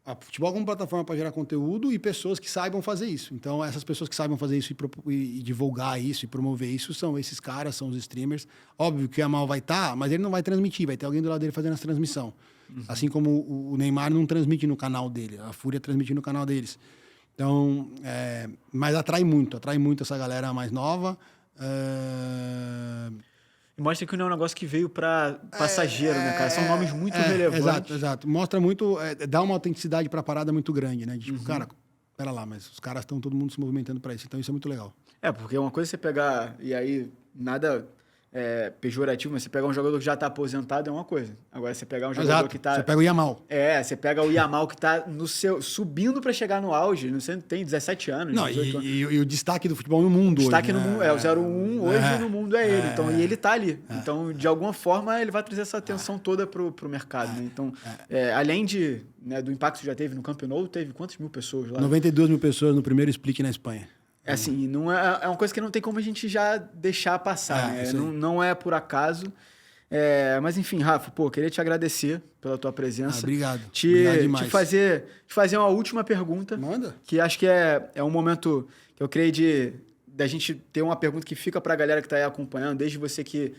a futebol como plataforma para gerar conteúdo e pessoas que saibam fazer isso. Então, essas pessoas que saibam fazer isso e divulgar isso e promover isso são esses caras, são os streamers. Óbvio que o Yamal vai estar, mas ele não vai transmitir, vai ter alguém do lado dele fazendo essa transmissão. Assim como o Neymar não transmite no canal dele, a Fúria transmite no canal deles. Então, mas atrai muito essa galera mais nova. E mostra que não é um negócio que veio para passageiro, né, cara? São nomes muito relevantes. Exato. Mostra muito, dá uma autenticidade para a parada muito grande, né? De, tipo, cara, pera lá, mas os caras estão todo mundo se movimentando para isso. Então, isso é muito legal. Porque uma coisa é você pegar, e aí nada pejorativo, mas você pegar um jogador que já tá aposentado é uma coisa. Agora, você pegar um jogador Exato. que tá... Você pega o Yamal. Você pega o Yamal que tá subindo para chegar no auge. Não sei, tem 17 anos, Não, 18 anos. E o destaque do futebol no mundo Destaque hoje, no mundo, o 01 hoje no mundo é ele. Então, e ele tá ali. Então, de alguma forma, ele vai trazer essa atenção toda pro mercado. Né? Então, além do impacto que já teve no Camp Nou, teve quantas mil pessoas lá? 92 mil pessoas no primeiro split na Espanha. Assim, não é uma coisa que não tem como a gente já deixar passar. Né? Não é por acaso. Mas enfim, Rafa, queria te agradecer pela tua presença. Obrigado. Obrigado demais. Te fazer uma última pergunta. Manda. Que acho que é um momento que eu creio da gente ter uma pergunta que fica para a galera que está aí acompanhando, desde você que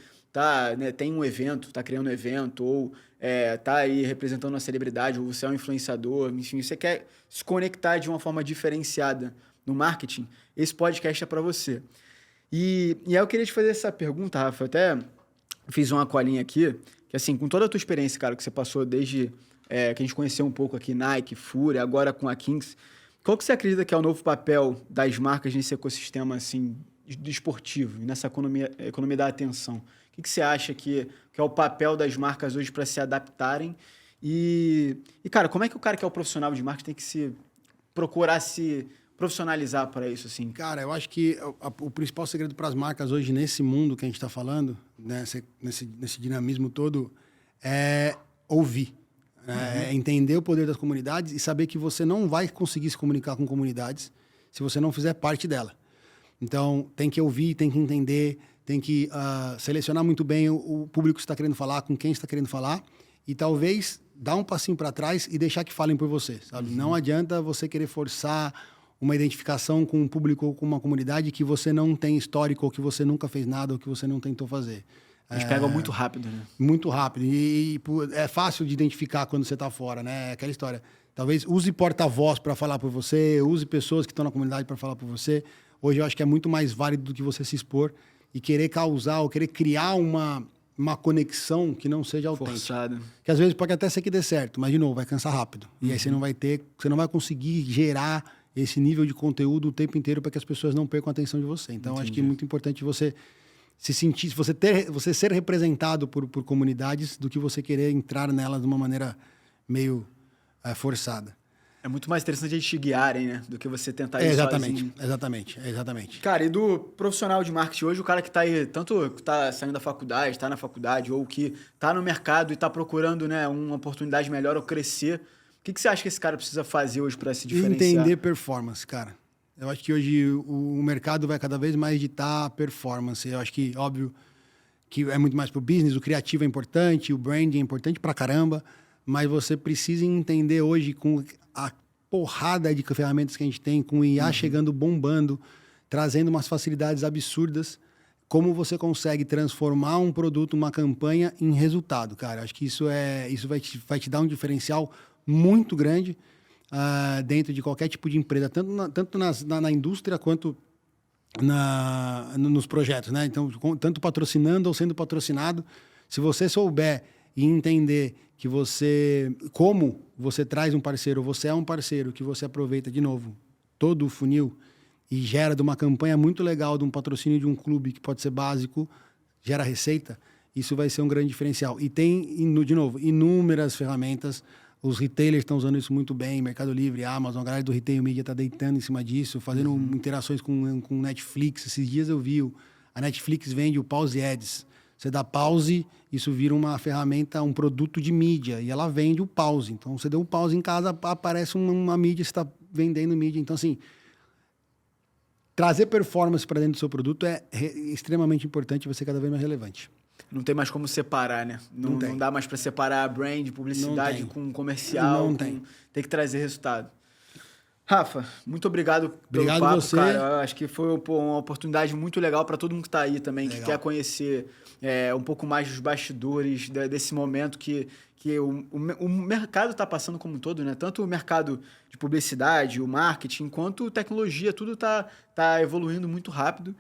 tem um evento, está criando um evento, ou está aí representando uma celebridade, ou você é um influenciador, enfim, você quer se conectar de uma forma diferenciada no marketing, esse podcast é para você. E aí eu queria te fazer essa pergunta, Rafa, eu até fiz uma colinha aqui, que assim, com toda a tua experiência, cara, que você passou desde que a gente conheceu um pouco aqui, Nike, Fúria, agora com a Kings, qual que você acredita que é o novo papel das marcas nesse ecossistema assim, esportivo, nessa economia da atenção? O que você acha que é o papel das marcas hoje para se adaptarem? E, cara, como é que o cara que é o profissional de marketing tem que procurar se profissionalizar para isso, assim? Cara, eu acho que o principal segredo para as marcas hoje, nesse mundo que a gente está falando, né, nesse dinamismo todo, é ouvir. É entender o poder das comunidades e saber que você não vai conseguir se comunicar com comunidades se você não fizer parte dela. Então, tem que ouvir, tem que entender, tem que selecionar muito bem o público que você está querendo falar, com quem você está querendo falar, e talvez dar um passinho para trás e deixar que falem por você, sabe? Não adianta você querer forçar uma identificação com um público ou com uma comunidade que você não tem histórico, ou que você nunca fez nada, ou que você não tentou fazer. A gente pega muito rápido, né? Muito rápido. E é fácil de identificar quando você está fora, né? Aquela história. Talvez use porta-voz para falar por você, use pessoas que estão na comunidade para falar por você. Hoje eu acho que é muito mais válido do que você se expor e querer causar ou querer criar uma conexão que não seja autêntica. Forçada. Que às vezes pode até ser que dê certo, mas de novo, vai cansar rápido. E aí você não vai conseguir gerar esse nível de conteúdo o tempo inteiro para que as pessoas não percam a atenção de você. Então, acho que é muito importante você se sentir, você ser representado por comunidades do que você querer entrar nelas de uma maneira meio forçada. É muito mais interessante eles te guiarem, né? Do que você tentar ir sozinho. Exatamente. Cara, e do profissional de marketing hoje, o cara que tá aí, tanto que tá saindo da faculdade, tá na faculdade, ou que tá no mercado e tá procurando, né, uma oportunidade melhor ou crescer, o que você acha que esse cara precisa fazer hoje para se diferenciar? Entender performance, cara. Eu acho que hoje o mercado vai cada vez mais ditar performance. Eu acho que, óbvio, que é muito mais pro business, o criativo é importante, o branding é importante pra caramba, mas você precisa entender hoje, com a porrada de ferramentas que a gente tem, com o IA chegando bombando, trazendo umas facilidades absurdas, como você consegue transformar um produto, uma campanha, em resultado, cara. Acho que isso vai te dar um diferencial muito grande dentro de qualquer tipo de empresa, tanto na indústria quanto nos projetos, né? Então, tanto patrocinando ou sendo patrocinado, se você souber e entender que como você traz um parceiro, você é um parceiro que você aproveita de novo todo o funil e gera de uma campanha muito legal, de um patrocínio de um clube que pode ser básico, gera receita, isso vai ser um grande diferencial. E tem, de novo, inúmeras ferramentas. Os retailers estão usando isso muito bem, Mercado Livre, Amazon, a galera do Retail Media está deitando em cima disso, fazendo interações com Netflix. Esses dias eu vi, a Netflix vende o Pause Ads. Você dá pause, isso vira uma ferramenta, um produto de mídia, e ela vende o pause. Então, você deu um pause em casa, aparece uma mídia, você está vendendo mídia. Então, assim, trazer performance para dentro do seu produto é extremamente importante e vai ser cada vez mais relevante. Não tem mais como separar, né? Não dá mais para separar brand, publicidade com comercial. Tem que trazer resultado. Rafa, muito obrigado pelo papo, você. Cara. Eu acho que foi uma oportunidade muito legal para todo mundo que está aí também, que quer conhecer um pouco mais dos bastidores desse momento que o mercado está passando como um todo, né? Tanto o mercado de publicidade, o marketing, quanto tecnologia, tudo tá evoluindo muito rápido.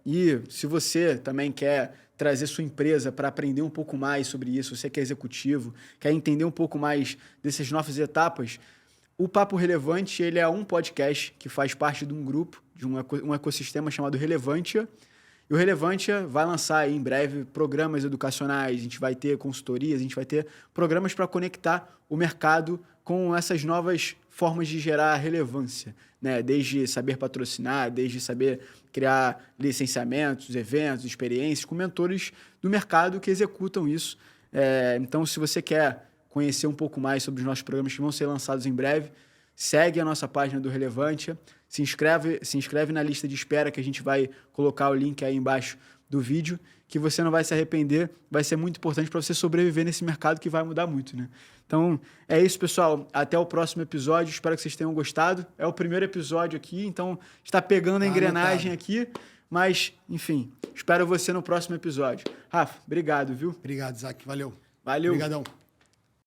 E se você também quer trazer sua empresa para aprender um pouco mais sobre isso, você que é executivo, quer entender um pouco mais dessas novas etapas, o Papo Relevante, ele é um podcast que faz parte de um grupo, de um ecossistema chamado Relevantia. E o Relevantia vai lançar aí em breve programas educacionais, a gente vai ter consultorias, a gente vai ter programas para conectar o mercado com essas novas formas de gerar relevância, né? Desde saber patrocinar, desde saber criar licenciamentos, eventos, experiências, com mentores do mercado que executam isso. Então, se você quer conhecer um pouco mais sobre os nossos programas que vão ser lançados em breve, segue a nossa página do Relevantia, se inscreve na lista de espera que a gente vai colocar o link aí embaixo do vídeo, que você não vai se arrepender, vai ser muito importante para você sobreviver nesse mercado que vai mudar muito, né? Então, é isso, pessoal. Até o próximo episódio. Espero que vocês tenham gostado. É o primeiro episódio aqui, então está pegando a engrenagem aqui. Mas, enfim, espero você no próximo episódio. Rafa, obrigado, viu? Obrigado, Isaac. Valeu. Valeu. Obrigadão.